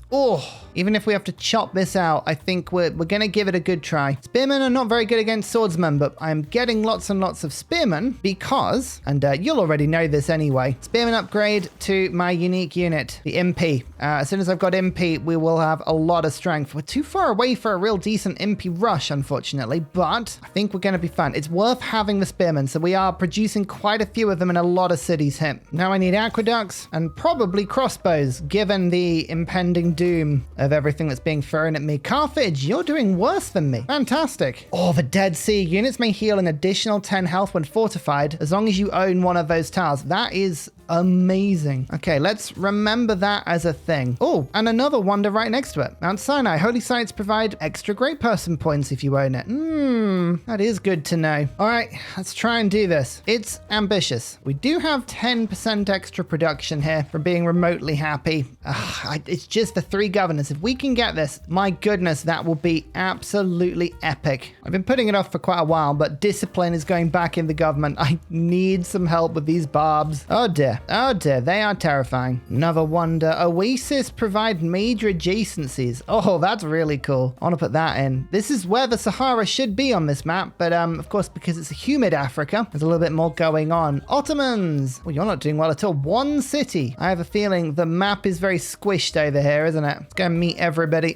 Even if we have to chop this out, I think we're going to give it a good try. Spearmen are not very good against swordsmen, but I'm getting lots and lots of spearmen because, and you'll already know this anyway, spearmen upgrade to my unique unit, the Impi. As soon as I've got Impi, we will have a lot of strength. We're too far away for a real decent Impi rush, unfortunately, but I think we're going to be fine. It's worth having the spearmen, so we are producing quite a few of them in a lot of cities here. Now I need aqueducts and probably crossbows, given the impending doom of everything that's being thrown at me. Carthage, you're doing worse than me. Fantastic. The Dead Sea. Units may heal an additional 10 health when fortified, as long as you own one of those tiles. That is amazing. Okay, let's remember that as a thing. And another wonder right next to it. Mount Sinai. Holy sites provide extra great person points if you own it. That is good to know. All right, let's try and do this. It's ambitious. We do have 10% extra production here from being remotely happy. It's just the 3 governors. If we can get this, my goodness, that will be absolutely epic. I've been putting it off for quite a while, but discipline is going back in the government. I need some help with these barbs. Oh dear, they are terrifying. Another wonder. Oasis provide major adjacencies. That's really cool. I want to put that in. This is where the Sahara should be on this map, but of course, because it's a humid Africa, there's a little bit more going on. Ottomans. You're not doing well at all. 1 city. I have a feeling the map is very squished over here, isn't it? Let's go and meet everybody.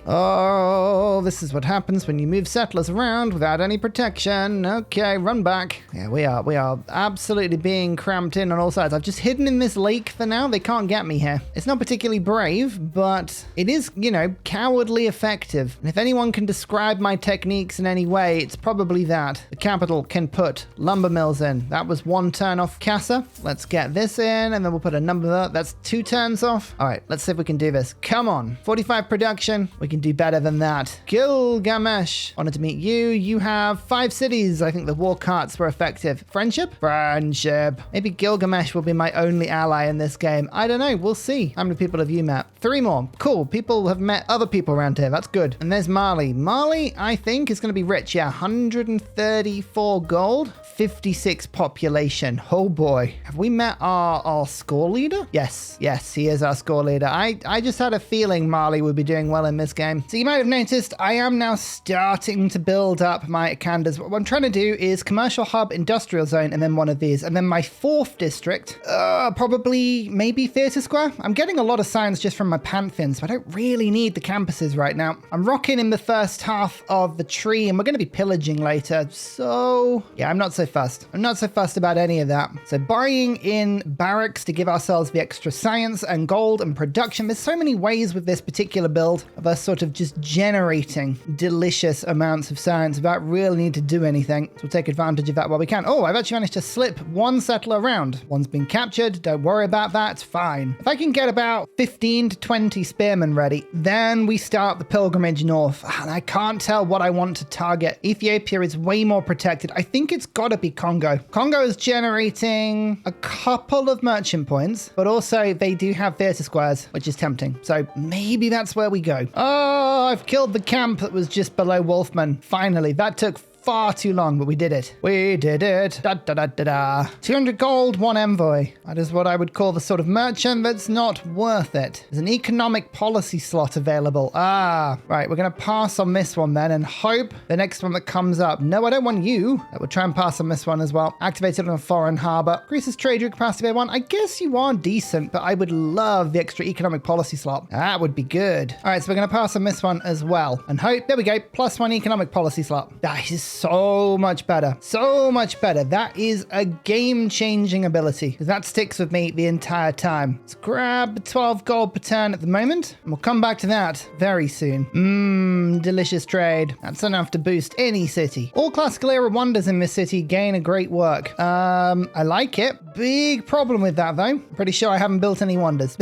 This is what happens when you move settlers around without any protection. Okay, run back. Yeah, we are absolutely being cramped in on all sides. I've just hidden in this lake for now. They can't get me here. It's not particularly brave, but it is, you know, cowardly effective. And if anyone can describe my techniques in any way, it's probably that. The capital can put lumber mills in. That was 1 turn off Casa. Let's get this in, and then we'll put a number there. That's 2 turns off. All right, let's see if we can do this. Come on. 45 production. We can do better than that. Gilgamesh. Honored to meet you. You have 5 cities. I think the war carts were effective. Friendship? Friendship. Maybe Gilgamesh will be my only ally in this game. I don't know. We'll see. How many people have you met? 3 more. Cool. People have met other people around here. That's good. And there's Mali. Mali, I think, is going to be rich. Yeah, 134 gold. 56 population. Oh boy. Have we met our score leader? Yes, he is our score leader. I just had a feeling Mali would be doing well in this game. So you might have noticed I am now starting to build up my Akkandas. What I'm trying to do is commercial hub, industrial zone, and then one of these. And then my 4th district, probably maybe theater square. I'm getting a lot of science just from my pantheons, so I don't really need the campuses right now. I'm rocking in the first half of the tree, and we're going to be pillaging later. So yeah, I'm not so fussed. I'm not so fussed about any of that. So buying in barracks to give ourselves the extra science and gold and production. There's so many ways with this particular build of us sort of just generating delicious amounts of science without really need to do anything. So we'll take advantage of that while we can. Oh, I've actually managed to slip 1 settler around. One's been captured. Don't worry about that. It's fine. If I can get about 15 to 20 spearmen ready, then we start the pilgrimage north. And I can't tell what I want to target. Ethiopia is way more protected. I think it's got to be Congo. Congo is generating a couple of merchant points, but also they do have theater squares, which is tempting. So maybe that's where we go. Oh, I've killed the camp that was just below Wolfman. Finally, that took far too long, but we did it. We did it. Da, da, da, da, da. 200 gold, 1 envoy. That is what I would call the sort of merchant that's not worth it. There's an economic policy slot available. Ah, right. We're going to pass on this one then and hope the next one that comes up. No, I don't want you. I will try and pass on this one as well. Activated on a foreign harbor. Increases trade route capacity by 1. I guess you are decent, but I would love the extra economic policy slot. That would be good. All right, so we're going to pass on this one as well and hope. There we go. +1 economic policy slot. That is so much better. So much better. That is a game-changing ability because that sticks with me the entire time. Let's grab 12 gold per turn at the moment, and we'll come back to that very soon. Delicious trade. That's enough to boost any city. All classical era wonders in this city gain a great work. I like it. Big problem with that, though. Pretty sure I haven't built any wonders.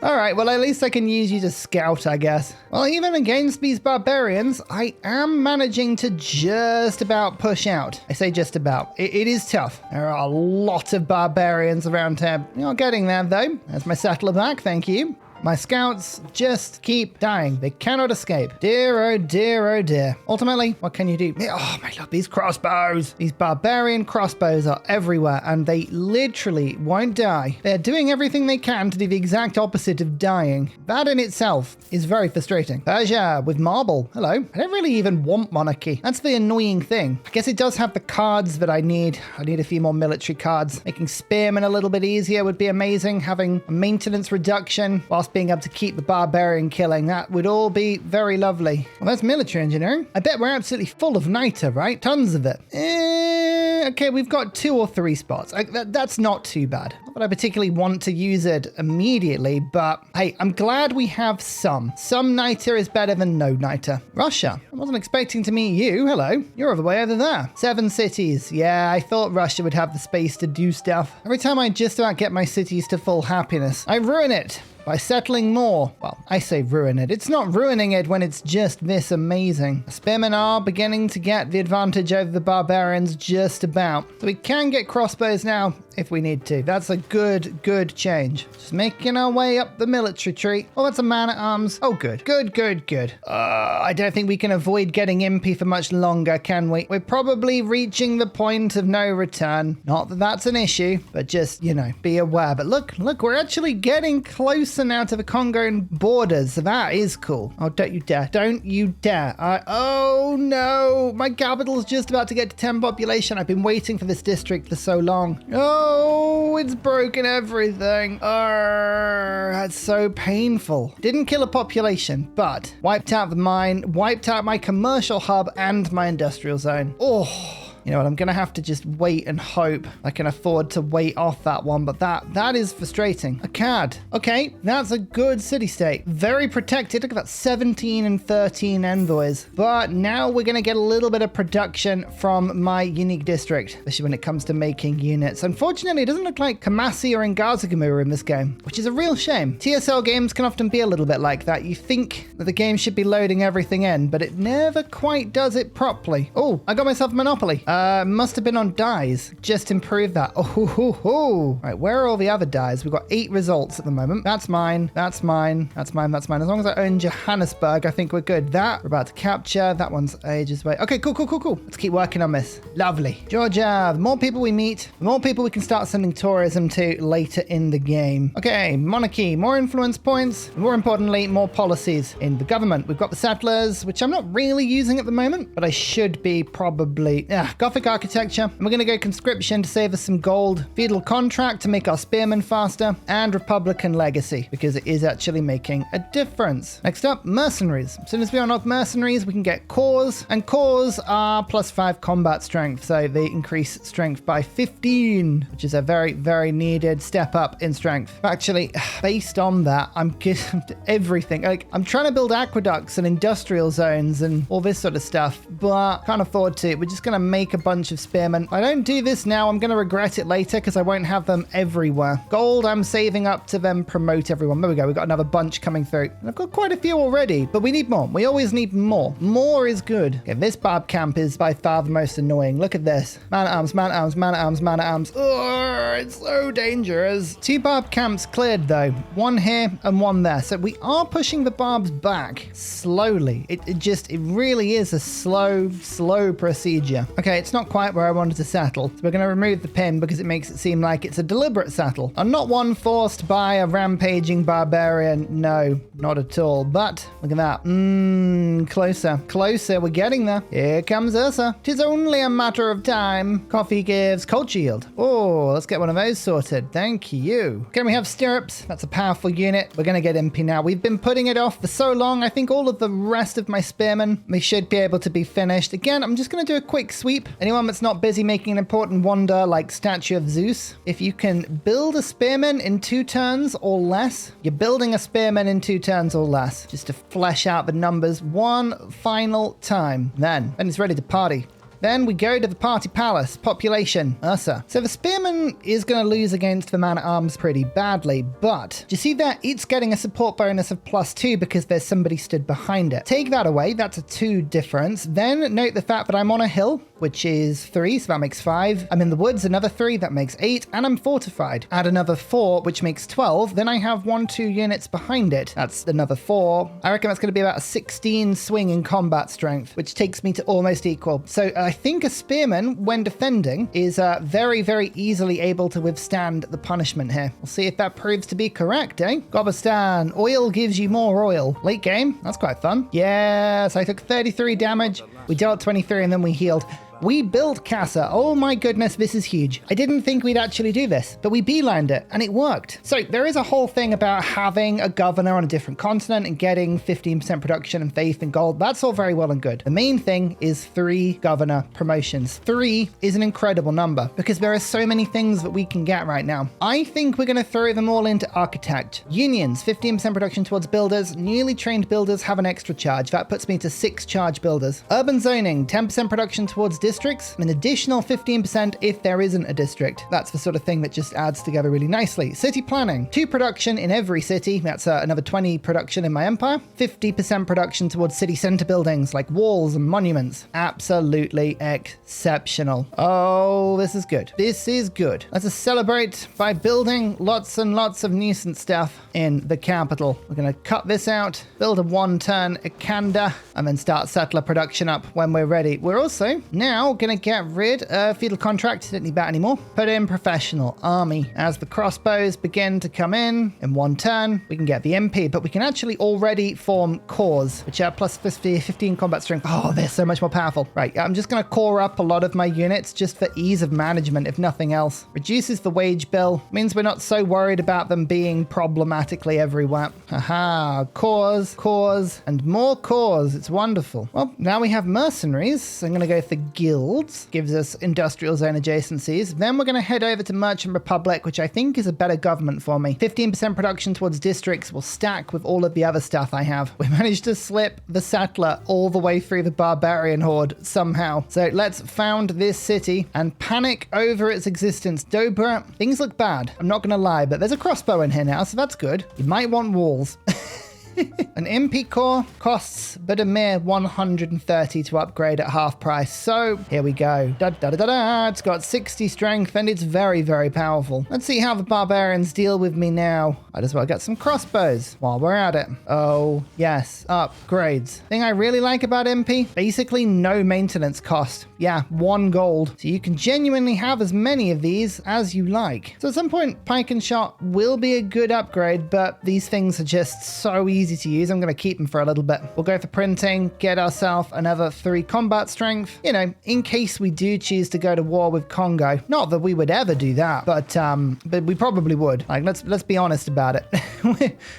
All right, well, at least I can use you to scout, I guess. Well, even against these barbarians, I am managing to just about push out. I say just about. It is tough. There are a lot of barbarians around here. You're getting there, though. There's my settler back. Thank you. My scouts just keep dying. They cannot escape. Dear, oh dear, oh dear. Ultimately, what can you do? Oh my God, these crossbows. These barbarian crossbows are everywhere and they literally won't die. They're doing everything they can to do the exact opposite of dying. That in itself is very frustrating. Persia with marble. Hello. I don't really even want monarchy. That's the annoying thing. I guess it does have the cards that I need. I need a few more military cards. Making spearmen a little bit easier would be amazing. Having a maintenance reduction whilst being able to keep the barbarian killing. That would all be very lovely. Well, that's military engineering. I bet we're absolutely full of niter, right? Tons of it. Okay, we've got 2 or 3 spots. That's not too bad. Not that I particularly want to use it immediately, but hey, I'm glad we have some. Some niter is better than no niter. Russia. I wasn't expecting to meet you. Hello. You're all the way over there. 7 cities. Yeah, I thought Russia would have the space to do stuff. Every time I just about get my cities to full happiness, I ruin it by settling more. Well, I say ruin it. It's not ruining it when it's just this amazing. The spearmen are beginning to get the advantage over the barbarians just about. So we can get crossbows now if we need to. That's a good change. Just making our way up the military tree. Oh, that's a man-at-arms. Oh, good. Good. I don't think we can avoid getting Impi for much longer, can we? We're probably reaching the point of no return. Not that that's an issue, but just, you know, be aware. But look, we're actually getting closer now to the Congo borders. So that is cool. Oh, don't you dare. Don't you dare. Oh, no. My capital's just about to get to 10 population. I've been waiting for this district for so long. Oh, it's broken everything. That's so painful. Didn't kill a population, but wiped out the mine, wiped out my commercial hub and my industrial zone. Oh, You know what? I'm going to have to just wait and hope I can afford to wait off that one. But that is frustrating. Akkad. Okay, that's a good city-state. Very protected. Look at that, 17 and 13 envoys. But now we're going to get a little bit of production from my unique district, especially when it comes to making units. Unfortunately, it doesn't look like Kamasi or Ngazagamu are in this game, which is a real shame. TSL games can often be a little bit like that. You think that the game should be loading everything in, but it never quite does it properly. Oh, I got myself a monopoly. Must have been on dies. Just improved that. Oh, ho, ho, ho. Right, where are all the other dies? We've got 8 results at the moment. That's mine. That's mine. That's mine. That's mine. As long as I own Johannesburg, I think we're good. That we're about to capture. That one's ages away. Okay, cool, cool, cool, cool. Let's keep working on this. Lovely. Georgia, the more people we meet, the more people we can start sending tourism to later in the game. Okay, monarchy, more influence points. More importantly, more policies in the government. We've got the settlers, which I'm not really using at the moment, but I should be probably. Gothic architecture. And we're going to go conscription to save us some gold. Feudal contract to make our spearmen faster. And Republican legacy, because it is actually making a difference. Next up, mercenaries. As soon as we unlock mercenaries, we can get cores. And cores are +5 combat strength. So they increase strength by 15, which is a very, very needed step up in strength. Actually, based on that, I'm getting everything. Like, I'm trying to build aqueducts and industrial zones and all this sort of stuff, but can't afford to. We're just going to make a bunch of spearmen. If I don't do this now, I'm going to regret it later because I won't have them everywhere. Gold, I'm saving up to then promote everyone. There we go. We've got another bunch coming through. And I've got quite a few already, but we need more. We always need more. More is good. Okay, this barb camp is by far the most annoying. Look at this. Man at arms, man at arms, man at arms, man at arms. Oh, it's so dangerous. 2 barb camps cleared though. 1 here and 1 there. So we are pushing the barbs back slowly. It really is a slow procedure. Okay, it's not quite where I wanted to settle. So we're going to remove the pin because it makes it seem like it's a deliberate settle. I'm not one forced by a rampaging barbarian. No, not at all. But look at that. Closer. We're getting there. Here comes Huzzah. 'Tis only a matter of time. Coffee gives culture yield. Oh, let's get one of those sorted. Thank you. Can we have stirrups? That's a powerful unit. We're going to get Impi now. We've been putting it off for so long. I think all of the rest of my spearmen, they should be able to be finished. Again, I'm just going to do a quick sweep. Anyone that's not busy making an important wonder like Statue of Zeus, if you can build a spearman in 2 turns or less, you're building a spearman in 2 turns or less, just to flesh out the numbers one final time. Then it's ready to party. Then we go to the party palace. Population, Huzzah. So the spearman is going to lose against the man-at-arms pretty badly, but do you see that? It's getting a support bonus of +2 because there's somebody stood behind it. Take that away, that's a 2 difference. Then note the fact that I'm on a hill, which is 3, so that makes 5. I'm in the woods, another 3, that makes 8, and I'm fortified. Add another 4, which makes 12. Then I have 1-2 units behind it. That's another 4. I reckon that's going to be about a 16 swing in combat strength, which takes me to almost equal. So I think a spearman, when defending, is very, very easily able to withstand the punishment here. We'll see if that proves to be correct, eh? Gobastan, oil gives you more oil. Late game, that's quite fun. Yes, I took 33 damage. We dealt 23 and then we healed. We built Casa. Oh my goodness, this is huge. I didn't think we'd actually do this, but we beelined it and it worked. So there is a whole thing about having a governor on a different continent and getting 15% production and faith and gold. That's all very well and good. The main thing is 3 governor promotions. 3 is an incredible number because there are so many things that we can get right now. I think we're going to throw them all into architect. Unions, 15% production towards builders. Newly trained builders have an extra charge. That puts me to 6 charge builders. Urban zoning, 10% production towards districts, an additional 15% if there isn't a district. That's the sort of thing that just adds together really nicely. City planning, 2 production in every city. That's another 20 production in my empire. 50% production towards city center buildings like walls and monuments. Absolutely exceptional. Oh, this is good. This is good. Let's just celebrate by building lots and lots of nuisance stuff in the capital. We're going to cut this out, build a 1-turn Akanda, and then start settler production up when we're ready. We're also now going to get rid of feudal contract. Don't need that anymore. Put in professional army. As the crossbows begin to come in 1 turn, we can get the MP, but we can actually already form cores, which are plus 15 combat strength. Oh, they're so much more powerful. Right, I'm just going to core up a lot of my units just for ease of management, if nothing else. Reduces the wage bill. Means we're not so worried about them being problematically everywhere. Haha, cores, and more cores. It's wonderful. Well, now we have mercenaries. So I'm going to go for guilds, gives us industrial zone adjacencies. Then we're going to head over to Merchant Republic, which I think is a better government for me. 15% production towards districts will stack with all of the other stuff I have. We managed to slip the settler all the way through the barbarian horde somehow. So let's found this city and panic over its existence. Dobra, things look bad. I'm not going to lie, but there's a crossbow in here now, so that's good. You might want walls. An Impi core costs but a mere 130 to upgrade at half price. So here we go. Da, da, da, da, da. It's got 60 strength and it's very, very powerful. Let's see how the barbarians deal with me now. I just want to get some crossbows while we're at it. Oh, yes. Upgrades. Thing I really like about Impi, basically no maintenance cost. Yeah, 1 gold. So you can genuinely have as many of these as you like. So at some point, pike and shot will be a good upgrade, but these things are just so easy to use. I'm going to keep them for a little bit. We'll go for printing, get ourselves another 3 combat strength, you know, in case we do choose to go to war with Congo. Not that we would ever do that, but we probably would. Like, let's be honest about it.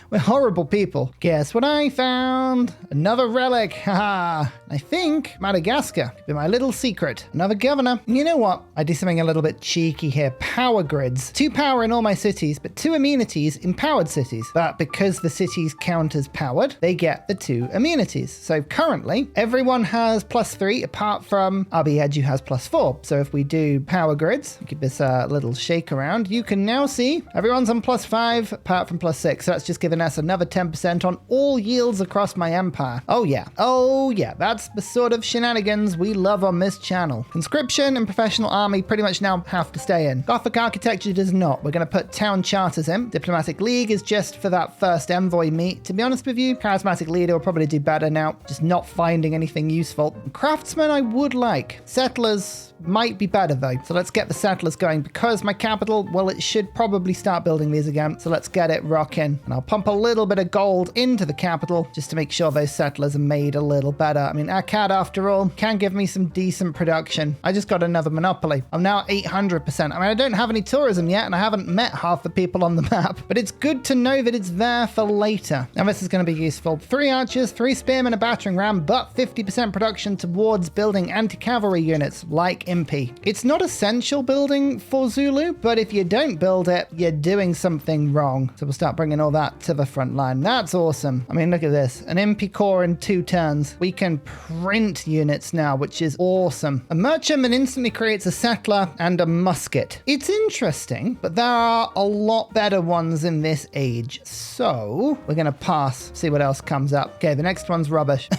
we're horrible people. Guess what I found? Another relic. Haha. I think Madagascar could be my little secret. Another governor. And you know what? I do something a little bit cheeky here. Power grids. 2 power in all my cities, but 2 amenities in powered cities. But because the cities count as powered, they get the 2 amenities. So currently, everyone has +3 apart from RB who has +4. So if we do power grids, give this a little shake around, you can now see everyone's on +5 apart from +6. So that's just giving us another 10% on all yields across my empire. Oh yeah. Oh yeah. That's the sort of shenanigans we love on this channel. Conscription and professional army pretty much now have to stay in. Gothic architecture does not. We're going to put town charters in. Diplomatic League is just for that first envoy meet. To be honest with you, charismatic leader will probably do better now. Just not finding anything useful. Craftsmen I would like. Settlers might be better though. So let's get the settlers going because my capital, well, it should probably start building these again. So let's get it rocking. And I'll pump a little bit of gold into the capital just to make sure those settlers are made a little better. I mean, Akkad, after all, can give me some decent production. I just got another monopoly. I'm now 800%. I mean, I don't have any tourism yet and I haven't met half the people on the map, but it's good to know that it's there for later. Now this is going to be useful. 3 archers, 3 spearmen, a battering ram, but 50% production towards building anti-cavalry units like Impi. It's not essential building for Zulu, but if you don't build it, you're doing something wrong. So we'll start bringing all that to the front line. That's awesome. I mean, look at this. An Impi core in 2 turns. We can print units now, which is awesome. A merchantman instantly creates a settler and a musket. It's interesting, but there are a lot better ones in this age. So we're going to pass, see what else comes up. Okay, the next one's rubbish.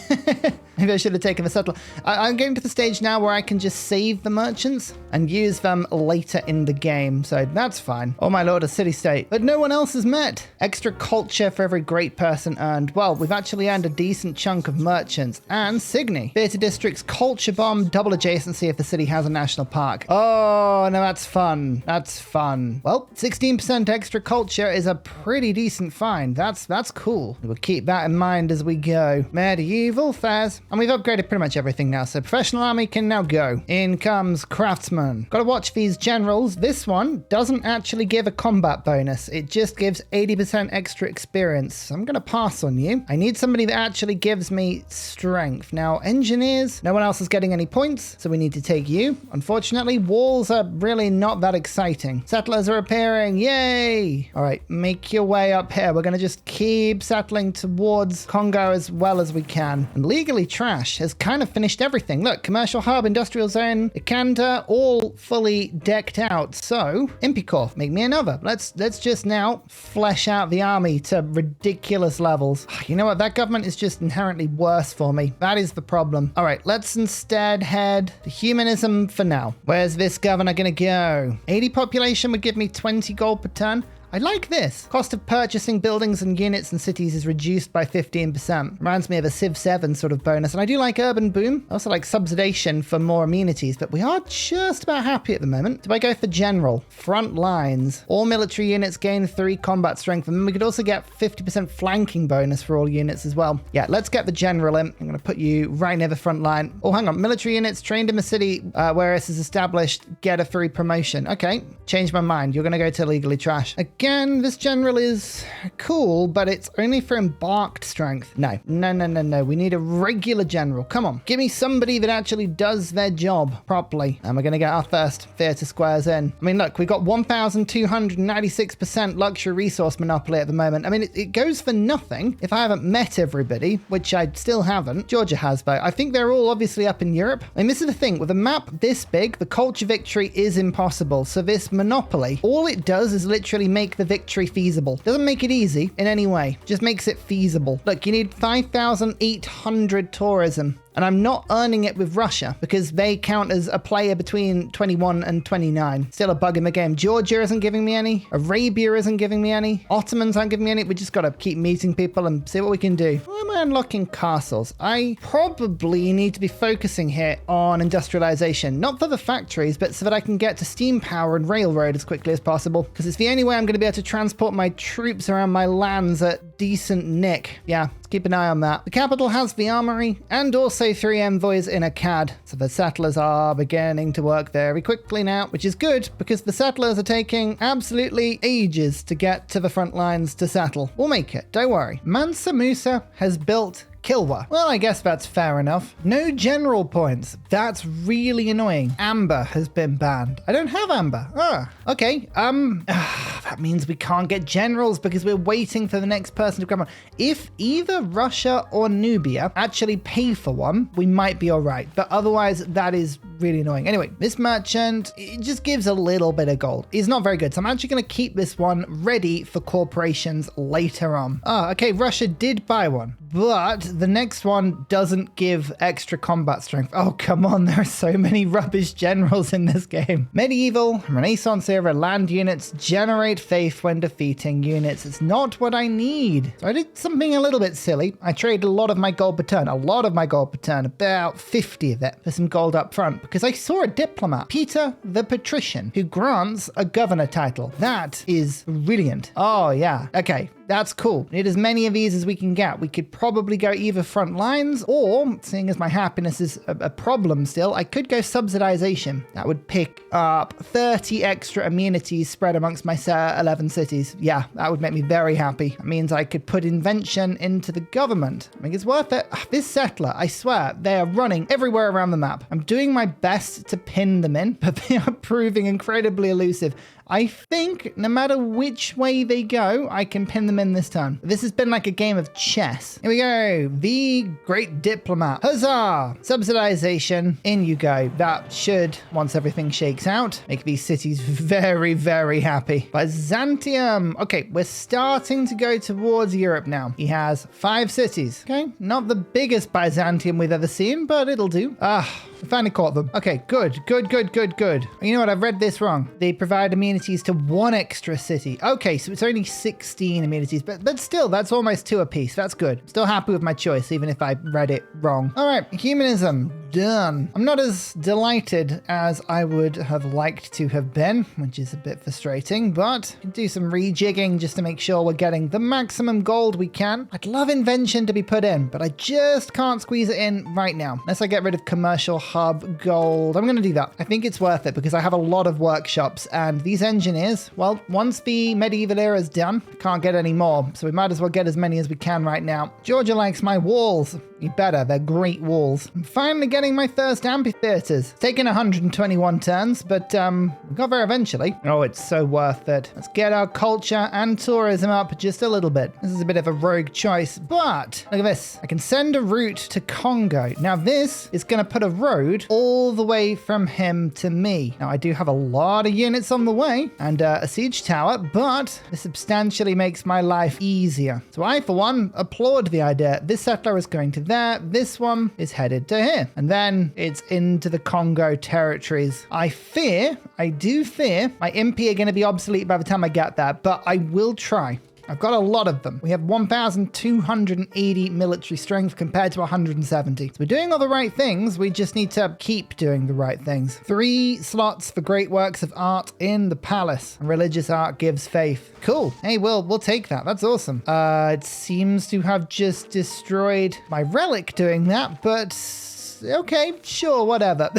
Maybe I should have taken the settler. I'm getting to the stage now where I can just save the merchants and use them later in the game. So that's fine. Oh my lord, a city-state. But no one else has met. Extra culture for every great person earned. Well, we've actually earned a decent chunk of merchants. And Signy. Theatre districts, culture bomb, double adjacency if the city has a national park. Oh, no, that's fun. That's fun. Well, 16% extra culture is a pretty decent find. That's cool. We'll keep that in mind as we go. Medieval fairs. And we've upgraded pretty much everything now, so professional army can now go. In comes craftsman. Gotta watch these generals. This one doesn't actually give a combat bonus. It just gives 80% extra experience. I'm gonna pass on you. I need somebody that actually gives me strength. Now, engineers, no one else is getting any points, so we need to take you. Unfortunately, walls are really not that exciting. Settlers are appearing. Yay! All right, make your way up here. We're gonna just keep settling towards Congo as well as we can. And legally trash has kind of finished everything. Look, commercial hub, industrial zone, Ikanda, all fully decked out. So, Impicorp, make me another. Let's just now flesh out the army to ridiculous levels. You know what? That government is just inherently worse for me. That is the problem. All right, let's instead head to humanism for now. Where's this governor gonna go? 80 population would give me 20 gold per turn. I like this. Cost of purchasing buildings and units and cities is reduced by 15%. Reminds me of a Civ 7 sort of bonus. And I do like Urban Boom. I also like subsidization for more amenities, but we are just about happy at the moment. Do I go for general? Front lines. All military units gain 3 combat strength. And then we could also get 50% flanking bonus for all units as well. Yeah, let's get the general in. I'm going to put you right near the front line. Oh, hang on. Military units trained in the city where this is established get a 3 promotion. Okay, change my mind. You're going to go to legally trash. Again, again, this general is cool, but it's only for embarked strength. No. We need a regular general. Come on. Give me somebody that actually does their job properly. And we're going to get our first theater squares in. I mean, look, we've got 1,296% luxury resource monopoly at the moment. I mean, it goes for nothing if I haven't met everybody, which I still haven't. Georgia has, though. I think they're all obviously up in Europe. I mean, this is the thing. With a map this big, the culture victory is impossible. So this monopoly, all it does is literally make the victory feasible. Doesn't make it easy in any way. Just makes it feasible. Look, you need 5,800 tourism. And I'm not earning it with Russia because they count as a player between 21 and 29. Still a bug in the game. Georgia isn't giving me any. Arabia isn't giving me any. Ottomans aren't giving me any. We just got to keep meeting people and see what we can do. Why am I unlocking castles? I probably need to be focusing here on industrialization. Not for the factories, but so that I can get to steam power and railroad as quickly as possible. Because it's the only way I'm going to be able to transport my troops around my lands at decent nick. Yeah, let's keep an eye on that. The capital has the armory and also 3 envoys in Akkad, so the settlers are beginning to work very quickly now, which is good because the settlers are taking absolutely ages to get to the front lines to settle. We'll make it, don't worry. Mansa Musa has built Kilwa. Well, I guess that's fair enough. No general points. That's really annoying. Amber has been banned. I don't have amber. Okay. That means we can't get generals because we're waiting for the next person to come on. If either Russia or Nubia actually pay for one, we might be all right. But otherwise, that is really annoying. Anyway, this merchant, it just gives a little bit of gold. He's not very good. So I'm actually going to keep this one ready for corporations later on. Okay. Russia did buy one, but the next one doesn't give extra combat strength. Oh, come on. There are so many rubbish generals in this game. Medieval, Renaissance era land units generate faith when defeating units. It's not what I need. So I did something a little bit silly. I traded a lot of my gold per turn, about 50 of it for some gold up front because I saw a diplomat, Peter the Patrician, who grants a governor title. That is brilliant. Oh, yeah. Okay. That's cool. Need as many of these as we can get. We could probably go either front lines or, seeing as my happiness is a problem still, I could go subsidization. That would pick up 30 extra immunities spread amongst my 11 cities. Yeah, that would make me very happy. That means I could put invention into the government. I think it's worth it. This settler, I swear, they are running everywhere around the map. I'm doing my best to pin them in, but they are proving incredibly elusive. I think no matter which way they go, I can pin them in this turn. This has been like a game of chess. Here we go. The Great Diplomat. Huzzah! Subsidization. In you go. That should, once everything shakes out, make these cities very, very happy. Byzantium. Okay, we're starting to go towards Europe now. He has 5 cities. Okay, not the biggest Byzantium we've ever seen, but it'll do. We finally caught them. Okay, good. You know what? I've read this wrong. They provide immunities to 1 extra city. Okay, so it's only 16 immunities, but still, that's almost 2 apiece. That's good. Still happy with my choice, even if I read it wrong. All right, humanism. Done. I'm not as delighted as I would have liked to have been, which is a bit frustrating, but we can do some rejigging just to make sure we're getting the maximum gold we can. I'd love invention to be put in, but I just can't squeeze it in right now, unless I get rid of commercial hub gold. I'm going to do that. I think it's worth it because I have a lot of workshops and these engineers, well, once the medieval era is done, can't get any more. So we might as well get as many as we can right now. Georgia likes my walls. You better. They're great walls. I'm finally getting my first amphitheaters. It's taken 121 turns, but we got there eventually. Oh, it's so worth it. Let's get our culture and tourism up just a little bit. This is a bit of a rogue choice, but look at this. I can send a route to Congo. Now this is going to put a road all the way from him to me. Now I do have a lot of units on the way and a siege tower, but this substantially makes my life easier. So I, for one, applaud the idea. This settler is going to there. This one is headed to here. And then it's into the Congo territories. I do fear, my Impi are going to be obsolete by the time I get there, but I will try. I've got a lot of them. We have 1,280 military strength compared to 170. So we're doing all the right things. We just need to keep doing the right things. 3 slots for great works of art in the palace. And religious art gives faith. Cool. Hey, we'll take that. That's awesome. It seems to have just destroyed my relic doing that, but Okay, sure, whatever.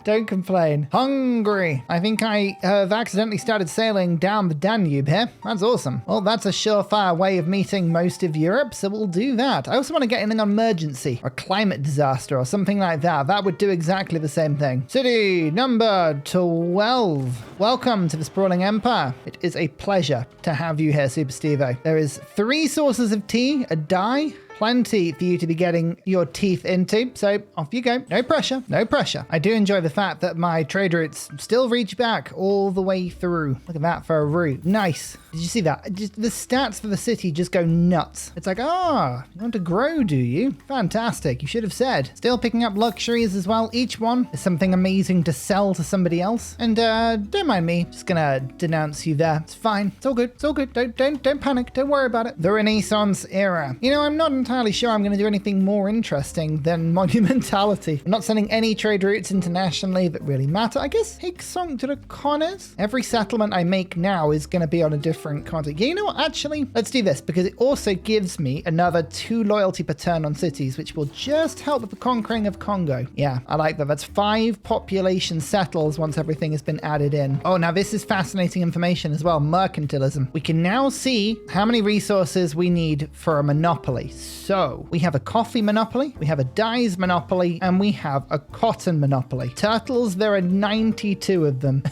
Don't complain. Hungry. I think I have accidentally started sailing down the Danube here. That's awesome. Well, that's a surefire way of meeting most of Europe, so we'll do that. I also want to get in an emergency or a climate disaster or something like that. That would do exactly the same thing. City number 12. Welcome to the sprawling empire. It is a pleasure to have you here, Super Stevo. There is 3 sources of tea, a dye, plenty for you to be getting your teeth into, so off you go. No pressure, no pressure. I do enjoy the fact that my trade routes still reach back all the way through. Look at that for a route. Nice. Did you see that? Just the stats for the city just go nuts. It's like, you want to grow, do you? Fantastic. You should have said. Still picking up luxuries as well. Each one is something amazing to sell to somebody else. And don't mind me. Just gonna denounce you there. It's fine. It's all good. It's all good. Don't panic. Don't worry about it. The Renaissance era. You know, I'm not entirely sure I'm going to do anything more interesting than monumentality. I'm not sending any trade routes internationally that really matter. I guess Higsong to the Connors. Every settlement I make now is going to be on a different continent. Yeah, you know what? Actually, let's do this because it also gives me another 2 loyalty per turn on cities, which will just help with the conquering of Congo. Yeah, I like that. That's 5 population settles once everything has been added in. Oh, now this is fascinating information as well. Mercantilism. We can now see how many resources we need for a monopoly. So we have a coffee monopoly, we have a dyes monopoly, and we have a cotton monopoly. Turtles, there are 92 of them.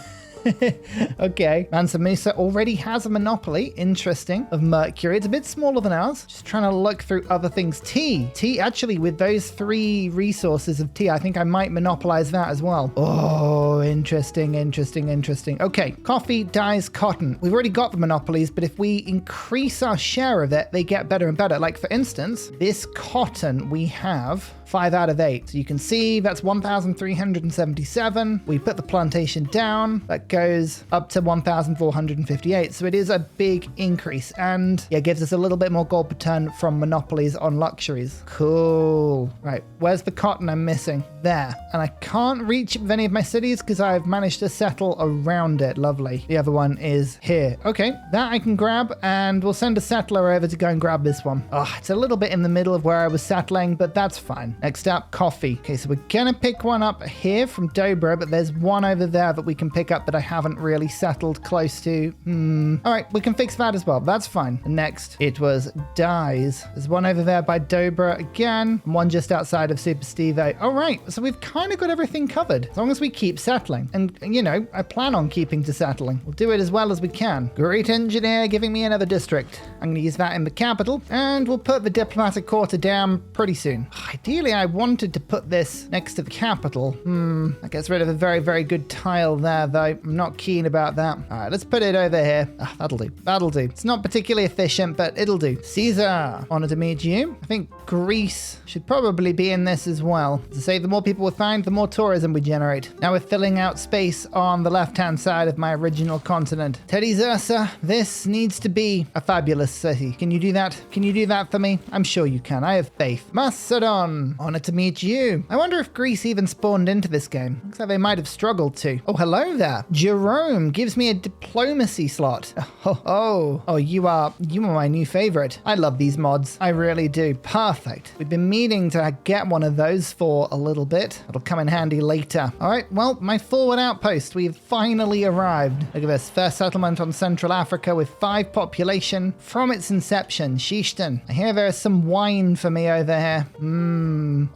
Okay, Mansa Musa already has a monopoly, interesting, of mercury. It's a bit smaller than ours. Just trying to look through other things. Tea, actually, with those 3 resources of tea, I think I might monopolize that as well. Oh, interesting. Okay, coffee, dyes, cotton. We've already got the monopolies, but if we increase our share of it, they get better and better. Like, for instance, this cotton, we have 5 out of 8. So you can see that's 1,377. We put the plantation down. That goes up to 1,458. So it is a big increase. And yeah, gives us a little bit more gold per turn from monopolies on luxuries. Cool. Right. Where's the cotton I'm missing? There. And I can't reach it with any of my cities because I've managed to settle around it. Lovely. The other one is here. Okay. That I can grab and we'll send a settler over to go and grab this one. Oh, it's a little bit in the middle of where I was settling, but that's fine. Next up, coffee. Okay, so we're gonna pick one up here from Dobro, but there's one over there that we can pick up that I haven't really settled close to. All right, we can fix that as well. That's fine. And next, it was dyes. There's one over there by Dobro again, and one just outside of Super Stevo. All right, so we've kind of got everything covered, as long as we keep settling. And, you know, I plan on keeping to settling. We'll do it as well as we can. Great engineer giving me another district. I'm gonna use that in the capital, and we'll put the diplomatic quarter down pretty soon. Ideally, I wanted to put this next to the capital. That gets rid of a very, very good tile there, though. I'm not keen about that. All right, let's put it over here. That'll do. That'll do. It's not particularly efficient, but it'll do. Caesar, honor to meet you. I think Greece should probably be in this as well. To say the more people we find, the more tourism we generate. Now we're filling out space on the left-hand side of my original continent. Teddy Zursa, this needs to be a fabulous city. Can you do that? Can you do that for me? I'm sure you can. I have faith. Macedon, honor to meat you. I wonder if Greece even spawned into this game. Looks like they might have struggled to. Oh, hello there. Jerome gives me a diplomacy slot. Oh, you are my new favorite. I love these mods. I really do. Perfect. We've been meaning to get one of those for a little bit. It'll come in handy later. All right, well, my forward outpost. We've finally arrived. Look at this. First settlement on Central Africa with 5 population from its inception. Shishton. I hear there is some wine for me over here.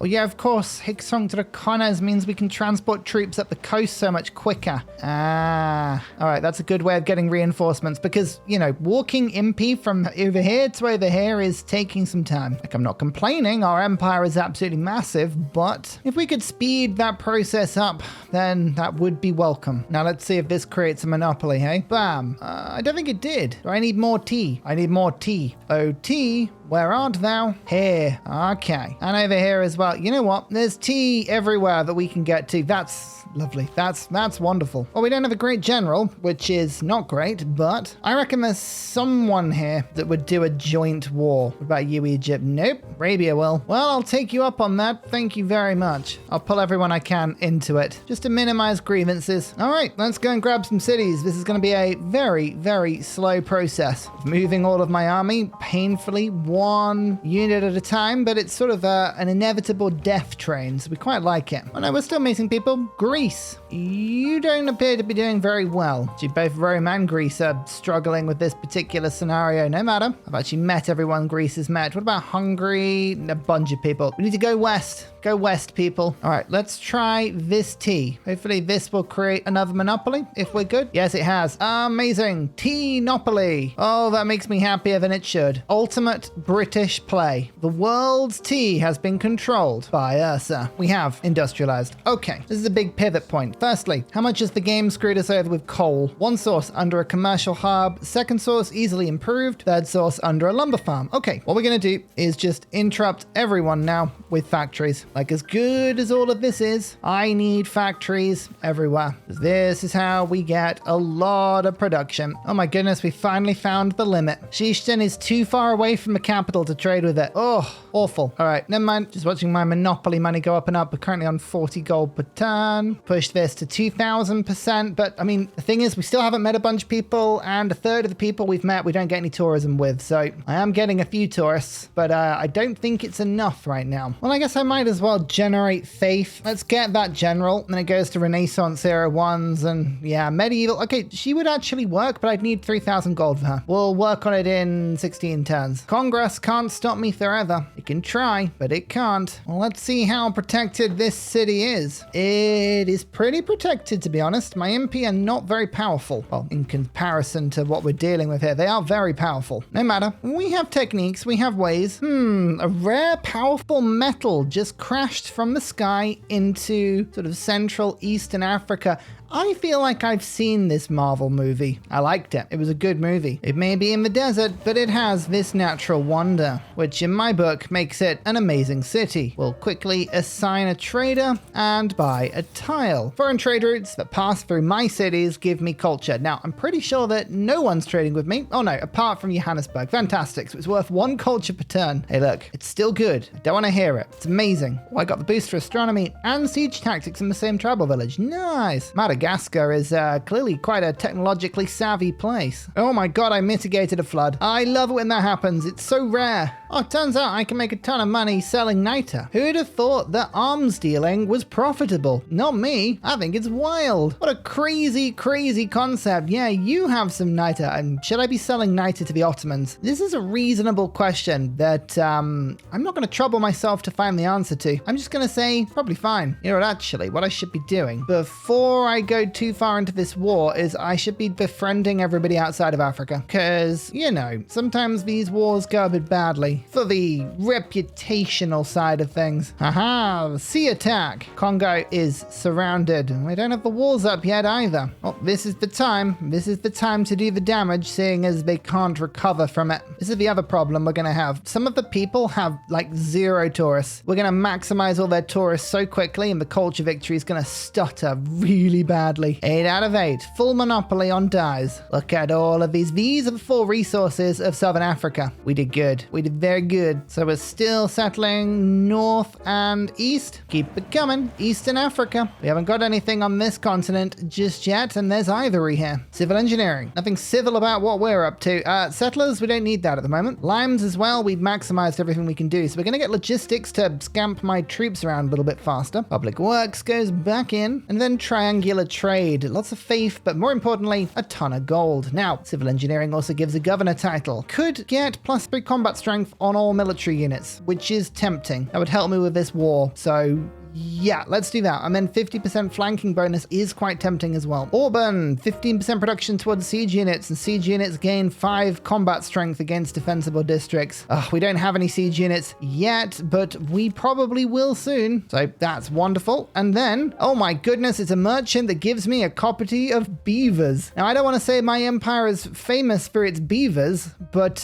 Oh yeah, of course. Higsong to the Connors means we can transport troops up the coast so much quicker. All right, that's a good way of getting reinforcements because, you know, walking Impi from over here to over here is taking some time. Like, I'm not complaining. Our empire is absolutely massive, but if we could speed that process up, then that would be welcome. Now let's see if this creates a monopoly, hey? Bam. I don't think it did. Do I need more tea? I need more tea. Oh, tea. Where art thou? Here. Okay. And over here as well. You know what? There's tea everywhere that we can get to. That's lovely. That's wonderful. Well, we don't have a great general, which is not great, but I reckon there's someone here that would do a joint war. What about you, Egypt? Nope. Arabia will. Well, I'll take you up on that. Thank you very much. I'll pull everyone I can into it, just to minimize grievances. All right, let's go and grab some cities. This is going to be a very, very slow process of moving all of my army painfully one one unit at a time, but it's sort of an inevitable death train, so we quite like it. Oh no, we're still meeting people. Greece, you don't appear to be doing very well. Actually, both Rome and Greece are struggling with this particular scenario. No matter. I've actually met everyone Greece has met. What about Hungary? A bunch of people. We need to go west. Go west, people. All right, let's try this tea. Hopefully this will create another monopoly if we're good. Yes, it has. Amazing. Tea-nopoly. Oh, that makes me happier than it should. Ultimate British play. The world's tea has been controlled by Ursa. We have industrialized. Okay, this is a big pivot point. Firstly, how much has the game screwed us over with coal? One source under a commercial hub. Second source easily improved. Third source under a lumber farm. Okay, what we're going to do is just interrupt everyone now with factories. Like, as good as all of this is, I need factories everywhere. This is how we get a lot of production. Oh my goodness, we finally found the limit. Shishin is too far away from the capital to trade with it. Oh, awful. All right, never mind. Just watching my monopoly money go up and up. We're currently on 40 gold per turn. Push this to 2,000%. But I mean, the thing is, we still haven't met a bunch of people, and a third of the people we've met, we don't get any tourism with. So I am getting a few tourists, but I don't think it's enough right now. Well, I guess I might as well generate faith. Let's get that general. Then it goes to Renaissance era ones and yeah, medieval. Okay, she would actually work, but I'd need 3,000 gold for her. We'll work on it in 16 turns. Congress can't stop me forever. It can try, but it can't. Well, let's see how protected this city is. It is pretty protected, to be honest. My Impi are not very powerful. Well, in comparison to what we're dealing with here, they are very powerful. No matter. We have techniques. We have ways. A rare powerful metal just crashed from the sky into sort of Central Eastern Africa. I feel like I've seen this Marvel movie. I liked it. It was a good movie. It may be in the desert, but it has this natural wonder, which in my book makes it an amazing city. We'll quickly assign a trader and buy a tile. Foreign trade routes that pass through my cities give me culture. Now, I'm pretty sure that no one's trading with me. Oh no, apart from Johannesburg. Fantastic. So it's worth 1 culture per turn. Hey, look, it's still good. I don't want to hear it. It's amazing. Oh, I got the boost for astronomy and siege tactics in the same tribal village. Nice. Madagascar is clearly quite a technologically savvy place. Oh my god, I mitigated a flood. I love it when that happens. It's so rare. Oh, it turns out I can make a ton of money selling niter. Who'd have thought that arms dealing was profitable? Not me. I think it's wild. What a crazy, crazy concept. Yeah, you have some niter. Should I be selling niter to the Ottomans? This is a reasonable question that I'm not going to trouble myself to find the answer to. I'm just going to say probably fine. You know what, actually, what I should be doing before I go too far into this war is I should be befriending everybody outside of Africa. Because, you know, sometimes these wars go a bit badly. For the reputational side of things. Haha, sea attack. Congo is surrounded. We don't have the walls up yet either. Well, this is the time. This is the time to do the damage, seeing as they can't recover from it. This is the other problem we're going to have. Some of the people have like 0 tourists. We're going to maximize all their tourists so quickly, and the culture victory is going to stutter really badly. 8 out of 8. Full monopoly on dyes. Look at all of these. These are the 4 resources of Southern Africa. We did good. We did very good. So we're still settling north and east. Keep it coming. Eastern Africa. We haven't got anything on this continent just yet, and there's ivory here. Civil engineering. Nothing civil about what we're up to. Settlers, we don't need that at the moment. Limes as well. We've maximized everything we can do. So we're going to get logistics to scamp my troops around a little bit faster. Public works goes back in, and then triangular trade. Lots of faith, but more importantly, a ton of gold. Now, civil engineering also gives a governor title. Could get +3 combat strength on all military units, which is tempting. That would help me with this war. So yeah, let's do that. And then 50% flanking bonus is quite tempting as well. Auburn, 15% production towards siege units, and siege units gain 5 combat strength against defensible districts. We don't have any siege units yet, but we probably will soon. So that's wonderful. And then, oh my goodness, it's a merchant that gives me a copy of beavers. Now, I don't want to say my empire is famous for its beavers, but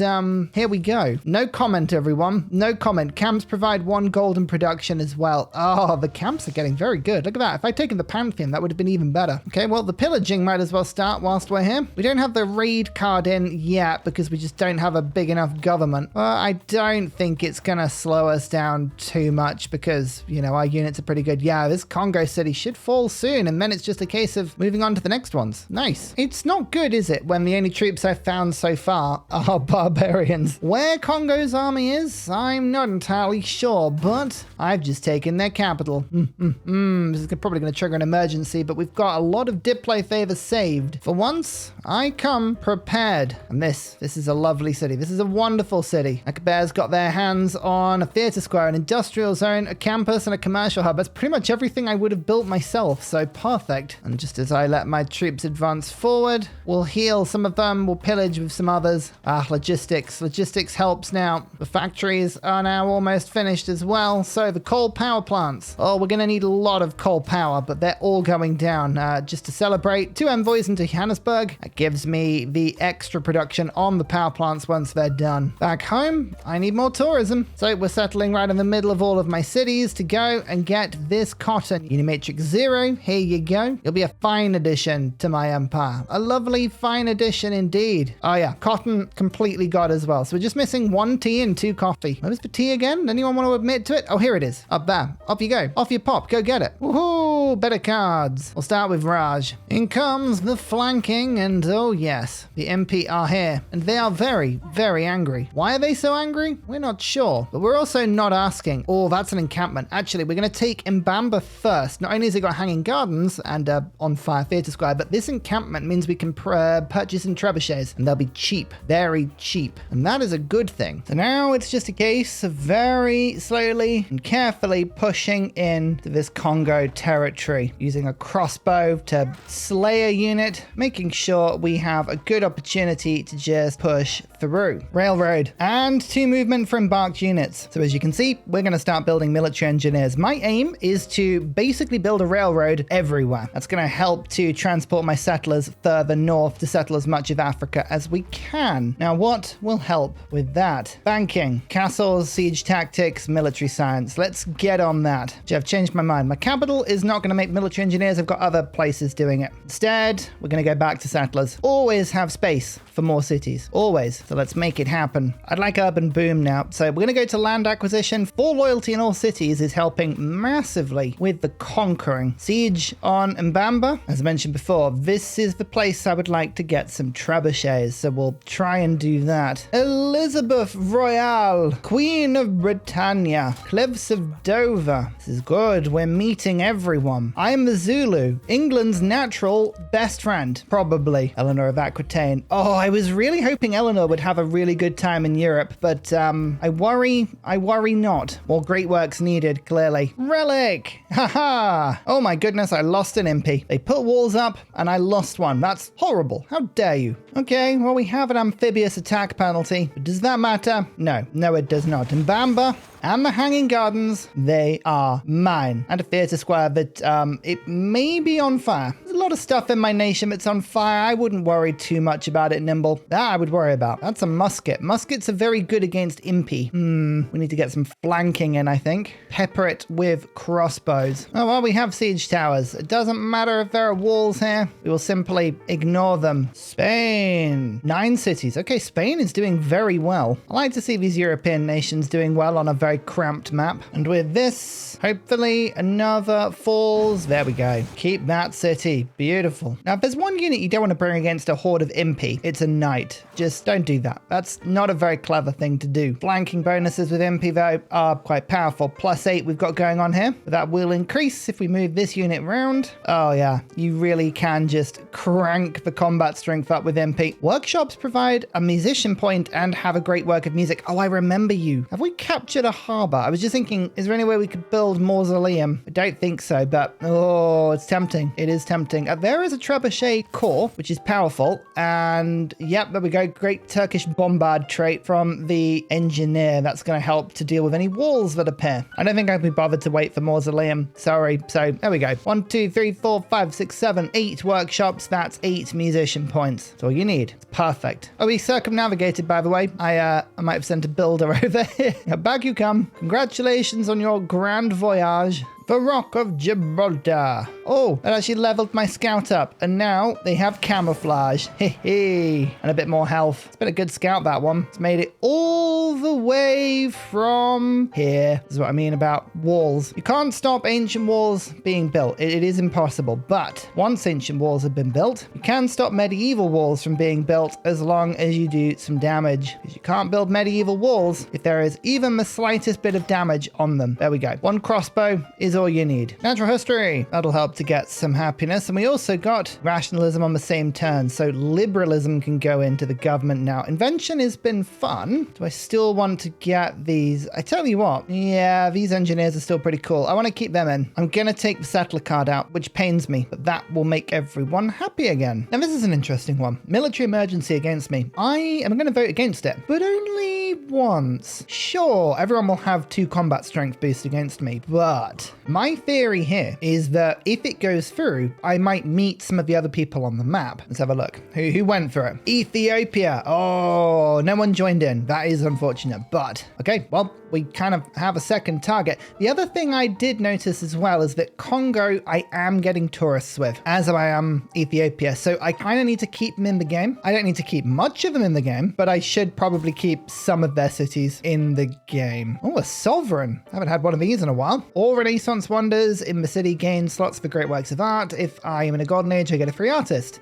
here we go. No comment, everyone. No comment. Camps provide 1 golden production as well. Oh, Oh, the camps are getting very good. Look at that. If I'd taken the Pantheon, that would have been even better. Okay, well, the pillaging might as well start whilst we're here. We don't have the raid card in yet because we just don't have a big enough government. Well, I don't think it's going to slow us down too much because, you know, our units are pretty good. Yeah, this Congo city should fall soon, and then it's just a case of moving on to the next ones. Nice. It's not good, is it, when the only troops I've found so far are barbarians? Where Congo's army is, I'm not entirely sure, but I've just taken their capital. This is probably going to trigger an emergency, but we've got a lot of diplo favors saved. For once, I come prepared. And this is a lovely city. This is a wonderful city. Akkad's got their hands on a theater square, an industrial zone, a campus, and a commercial hub. That's pretty much everything I would have built myself, so perfect. And just as I let my troops advance forward, we'll heal some of them, we'll pillage with some others. Logistics. Logistics helps now. The factories are now almost finished as well. So the coal power plants. Oh, we're going to need a lot of coal power, but they're all going down. Just to celebrate, 2 envoys into Johannesburg. That gives me the extra production on the power plants once they're done. Back home, I need more tourism. So we're settling right in the middle of all of my cities to go and get this cotton. Unimatrix 0, here you go. You'll be a fine addition to my empire. A lovely fine addition indeed. Oh yeah, cotton completely got as well. So we're just missing 1 tea and 2 coffee. What is the tea again? Anyone want to admit to it? Oh, here it is. Up there. Off you go. Off you pop. Go get it. Woohoo! Better cards. We'll start with Raj. In comes the flanking, and oh yes, the Impi are here. And they are very, very angry. Why are they so angry? We're not sure. But we're also not asking. Oh, that's an encampment. Actually, we're going to take Mbamba first. Not only has it got hanging gardens and on fire theater square, but this encampment means we can purchase in trebuchets, and they'll be cheap. Very cheap. And that is a good thing. So now it's just a case of very slowly and carefully pushing into this Congo territory, using a crossbow to slay a unit, making sure we have a good opportunity to just push through. Railroad and 2 movement for embarked units. So as you can see, we're going to start building military engineers. My aim is to basically build a railroad everywhere. That's going to help to transport my settlers further north to settle as much of Africa as we can. Now, what will help with that? Banking, castles, siege tactics, military science. Let's get on that. I've changed my mind. My capital is not going to make military engineers. I've got other places doing it. Instead, we're going to go back to settlers. Always have space for more cities. Always. So let's make it happen. I'd like urban boom now. So we're going to go to land acquisition. 4 loyalty in all cities is helping massively with the conquering. Siege on Mbamba. As I mentioned before, this is the place I would like to get some trebuchets. So we'll try and do that. Elizabeth Royale, Queen of Britannia, Cliffs of Dover. This is good. We're meeting everyone. I'm the Zulu, England's natural best friend, probably. Eleanor of Aquitaine. Oh, I was really hoping Eleanor would have a really good time in Europe, but I worry not. More great works needed, clearly. Relic! Haha! Oh my goodness, I lost an Impi. They put walls up and I lost one. That's horrible. How dare you? Okay, well, we have an amphibious attack penalty. But does that matter? No, it does not. And Mbamba and the Hanging Gardens, they are mine. And a theater square that it may be on fire. There's a lot of stuff in my nation that's on fire. I wouldn't worry too much about it, Nimble. That I would worry about. That's a musket. Muskets are very good against Impi. We need to get some flanking in, I think. Pepper it with crossbows. Oh, well, we have siege towers. It doesn't matter if there are walls here. We will simply ignore them. Spain. 9 cities. Okay, Spain is doing very well. I like to see these European nations doing well on a very cramped map. And with this, hopefully another falls. There we go. Keep that city. Beautiful. Now, if there's one unit you don't want to bring against a horde of Impi, it's a knight. Just don't do that. That's not a very clever thing to do. Flanking bonuses with Impi, though, are quite powerful. +8 we've got going on here. But that will increase if we move this unit round. Oh, yeah. You really can just crank the combat strength up with Impi. Workshops provide a musician point and have a great work of music. Oh, I remember you. Have we captured a harbor? I was just thinking, is there any way we could build mausoleum? I don't think so, but oh, it's tempting. It is tempting. There is a trebuchet core, which is powerful. And yep, there we go. Great Turkish bombard trait from the engineer. That's going to help to deal with any walls that appear. I don't think I'd be bothered to wait for mausoleum. Sorry. So there we go. 1, 2, 3, 4, 5, 6, 7, 8 workshops. That's 8 musician points. That's all you need. It's perfect. Oh, we circumnavigated, by the way. I might have sent a builder over here. Now back you come. Congratulations on your grand voyage. The Rock of Gibraltar. Oh, that actually leveled my scout up. And now they have camouflage. Hey. And a bit more health. It's been a good scout, that one. It's made it all the way from here. This is what I mean about walls. You can't stop ancient walls being built. It is impossible. But once ancient walls have been built, you can stop medieval walls from being built as long as you do some damage. Because you can't build medieval walls if there is even the slightest bit of damage on them. There we go. One crossbow is all you need. Natural history. That'll help to get some happiness. And we also got rationalism on the same turn. So liberalism can go into the government now. Invention has been fun. Do I still want to get these? I tell you what. Yeah, these engineers are still pretty cool. I want to keep them in. I'm going to take the settler card out, which pains me, but that will make everyone happy again. Now, this is an interesting one. Military emergency against me. I am going to vote against it, but only once. Sure, everyone will have 2 combat strength boosts against me, but my theory here is that if it goes through, I might meet some of the other people on the map. Let's have a look. Who went for it? Ethiopia. Oh, no one joined in. That is unfortunate, but okay, well, we kind of have a second target. The other thing I did notice as well is that Congo, I am getting tourists with, as I am Ethiopia. So I kind of need to keep them in the game. I don't need to keep much of them in the game, but I should probably keep some of their cities in the game. Oh, a sovereign. I haven't had one of these in a while. All Renaissance wonders in the city gain slots for great works of art. If I am in a golden age, I get a free artist.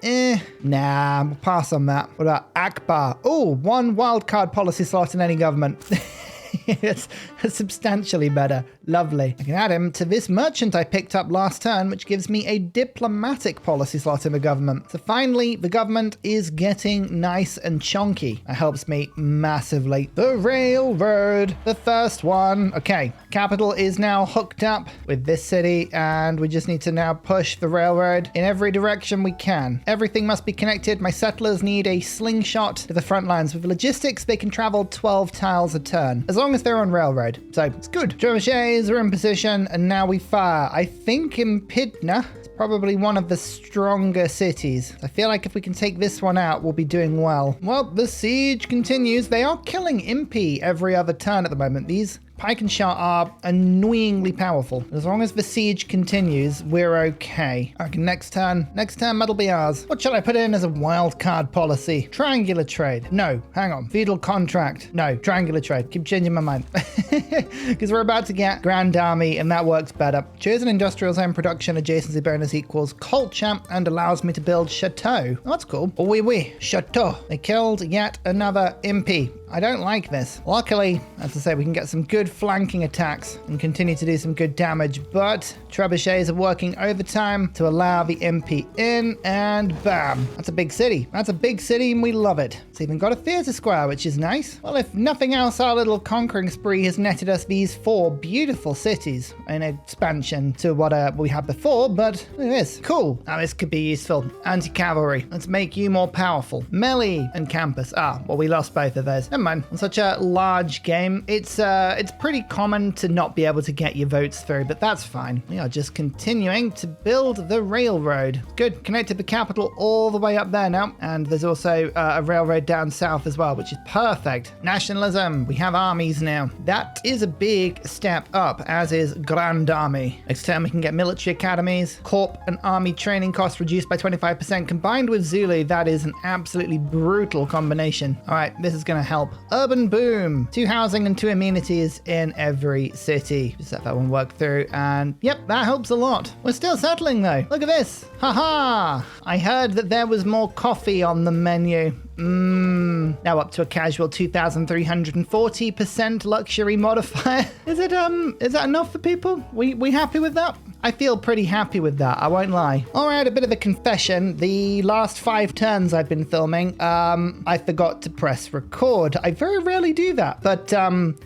Nah, we'll pass on that. What about Akbar? Oh, 1 wildcard policy slot in any government. It's substantially better. Lovely. I can add him to this merchant I picked up last turn, which gives me a diplomatic policy slot in the government. So finally, the government is getting nice and chonky. That helps me massively. The railroad, the first one. Okay, capital is now hooked up with this city, and we just need to now push the railroad in every direction we can. Everything must be connected. My settlers need a slingshot to the front lines. With logistics, they can travel 12 tiles a turn, as long as they're on railroad. So it's good. Trebuchets are in position, and now we fire. I think Impidna is probably one of the stronger cities. I feel like if we can take this one out, we'll be doing well. Well, the siege continues. They are killing Impi every other turn at the moment. These pike and shot are annoyingly powerful. As long as the siege continues, we're okay. I reckon next turn that'll be ours. What shall I put in as a wild card policy? Triangular trade. No, hang on. Feudal contract. No, triangular trade. Keep changing my mind. Because we're about to get Grand Army, and that works better. Chosen industrial zone production adjacency bonus equals culture and allows me to build chateau. Oh, that's cool. Oui, chateau. They killed yet another Impi. I don't like this. Luckily, as I say, we can get some good flanking attacks and continue to do some good damage, but trebuchets are working overtime to allow the Impi in, and bam. That's a big city. That's a big city, and we love it. It's even got a theatre square, which is nice. Well, if nothing else, our little conquering spree has netted us these 4 beautiful cities in expansion to what we had before, but look at this. Cool. Now this could be useful. Anti-cavalry. Let's make you more powerful. Melee and campus. Well, we lost both of those. Never mind. On such a large game, it's pretty common to not be able to get your votes through, but that's fine. We are just continuing to build the railroad. Good. Connected the capital all the way up there now, and there's also a railroad down south as well, which is perfect. Nationalism. We have armies now. That is a big step up, as is Grand Army. Next term, we can get military academies. Corp and army training costs reduced by 25%. Combined with Zulu, that is an absolutely brutal combination. All right, this is going to help. Urban boom. 2 housing and 2 amenities in every city. Just let that one work through, and yep, that helps a lot. We're still settling though. Look at this. Haha. I heard that there was more coffee on the menu. Now up to a casual 2,340% luxury modifier. Is that enough for people? We happy with that? I feel pretty happy with that, I won't lie. All right, a bit of a confession. The last 5 turns I've been filming, I forgot to press record. I very rarely do that, but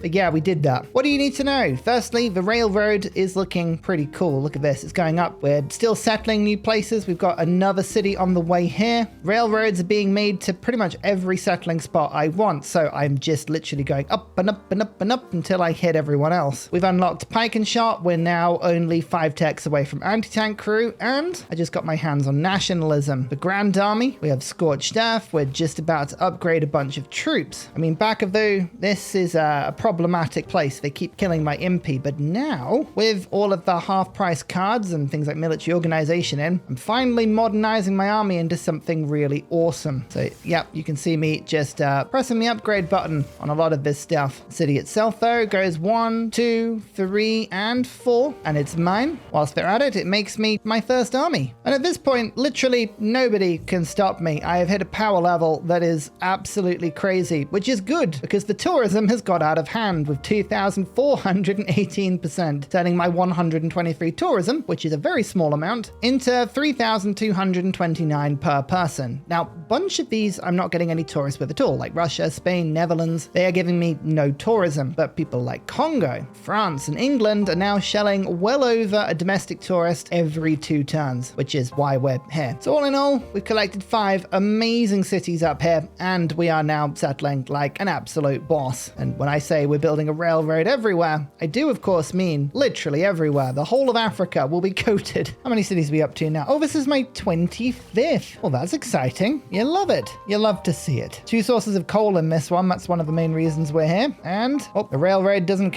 yeah, we did that. What do you need to know? Firstly, the railroad is looking pretty cool. Look at this, it's going up. We're still settling new places. We've got another city on the way here. Railroads are being made to pretty much every settling spot I want. So I'm just literally going up and up and up and up until I hit everyone else. We've unlocked pike and shot. We're now only 5 techs away from anti-tank crew. And I just got my hands on nationalism. The Grand Army, we have scorched earth. We're just about to upgrade a bunch of troops. I mean, back of though, this is a problematic place. They keep killing my Impi, but now with all of the half-price cards and things like military organization in, I'm finally modernizing my army into something really awesome. So yep, you can see me just pressing the upgrade button on a lot of this stuff. The city itself though goes 1, 2, 3, and 4, and it's mine. Whilst they're at it, it makes me my first army. And at this point, literally nobody can stop me. I have hit a power level that is absolutely crazy, which is good because the tourism has got out of hand with 2,418%, turning my 123 tourism, which is a very small amount, into 3,229 per person. Now, a bunch of these I'm not getting any tourists with at all, like Russia, Spain, Netherlands. They are giving me no tourism, but people like Congo, France, and England are now shelling well over a domestic tourist every 2 turns, which is why we're here. So all in all, we've collected 5 amazing cities up here, and we are now settling like an absolute boss. And when I say we're building a railroad everywhere, I do of course mean literally everywhere. The whole of Africa will be coated. How many cities are we up to now? Oh, this is my 25th. Well, that's exciting. You love it. You love to see it. 2 sources of coal in this one. That's one of the main reasons we're here. And oh, the railroad doesn't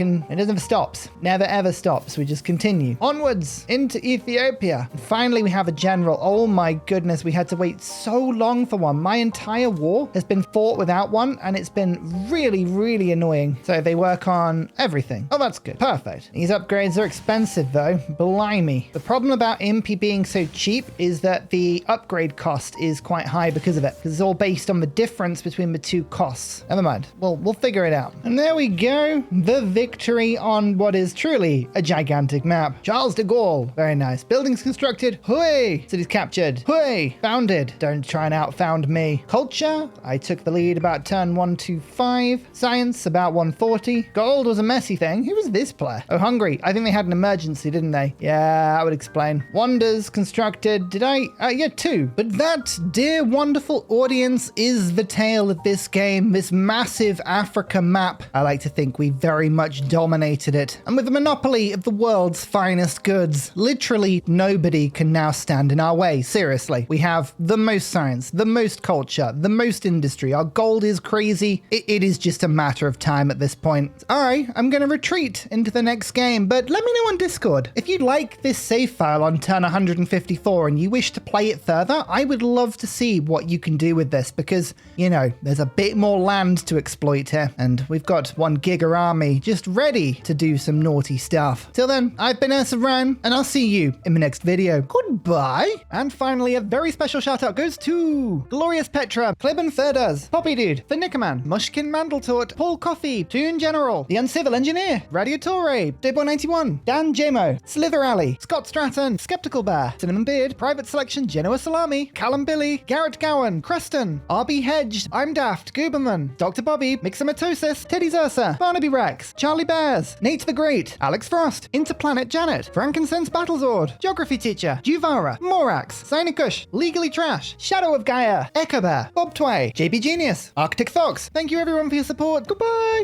stops. Never ever stops. We just continue onwards into Ethiopia. And finally, we have a general. Oh my goodness, we had to wait so long for one. My entire war has been fought without one, and it's been really, really annoying. So they work on everything. Oh, that's good. Perfect. These upgrades are expensive though. Blimey. The problem about Impi being so cheap is that the upgrade cost is quite high because of it, because it's all based on the difference between the 2 costs. Never mind. We'll figure it out. And there we go. The victory on what is truly a gigantic map. Charles de Gaulle. Very nice. Buildings constructed. Hooey. Cities captured. Hooey. Founded. Don't try and outfound me. Culture. I took the lead about turn 125. Science about 140. Gold was a messy thing. Who was this player? Oh, Hungary. I think they had an emergency, didn't they? Yeah, that would explain. Wonders constructed. Did I? Yeah, 2. But that, dear wonderful audience, is the tale of this game. This massive Africa map. I like to think we very much dominated it. And with the monopoly of the world's finest goods, literally nobody can now stand in our way. Seriously. We have the most science, the most culture, the most industry. Our gold is crazy. It is just a matter of time at this point. All right, I'm going to retreat into the next game, but let me know on Discord. If you like this save file on turn 154 and you wish to play it further, I would love to see what you can do with this because, you know, there's a bit more land to exploit here, and we've got 1 giga army just ready to do some naughty stuff. Till then, I've been Ryan, and I'll see you in the next video. Goodbye. And finally, a very special shout out goes to Glorious Petra, Klibben Thurdas, Poppy Dude, The Nickerman, Mushkin Mandeltort, Paul Coffey, Toon General, The Uncivil Engineer, Radiatore, Debo91, Dan Jamo, Slither Alley, Scott Stratton, Skeptical Bear, Cinnamon Beard, Private Selection, Genoa Salami, Callum Billy, Garrett Gowan, Creston, RB Hedged, I'm Daft, Gooberman, Dr. Bobby, Mixomatosis, Teddy Zursa, Barnaby Rex, Charlie Bears, Nate the Great, Alex Frost, Interplanet Janet, Frankincense Battlezord, Geography Teacher, Juvara, Morax, Sinikush, Legally Trash, Shadow of Gaia, Echo Bear, Bob Tway, JB Genius, Arctic Fox. Thank you everyone for your support. Goodbye.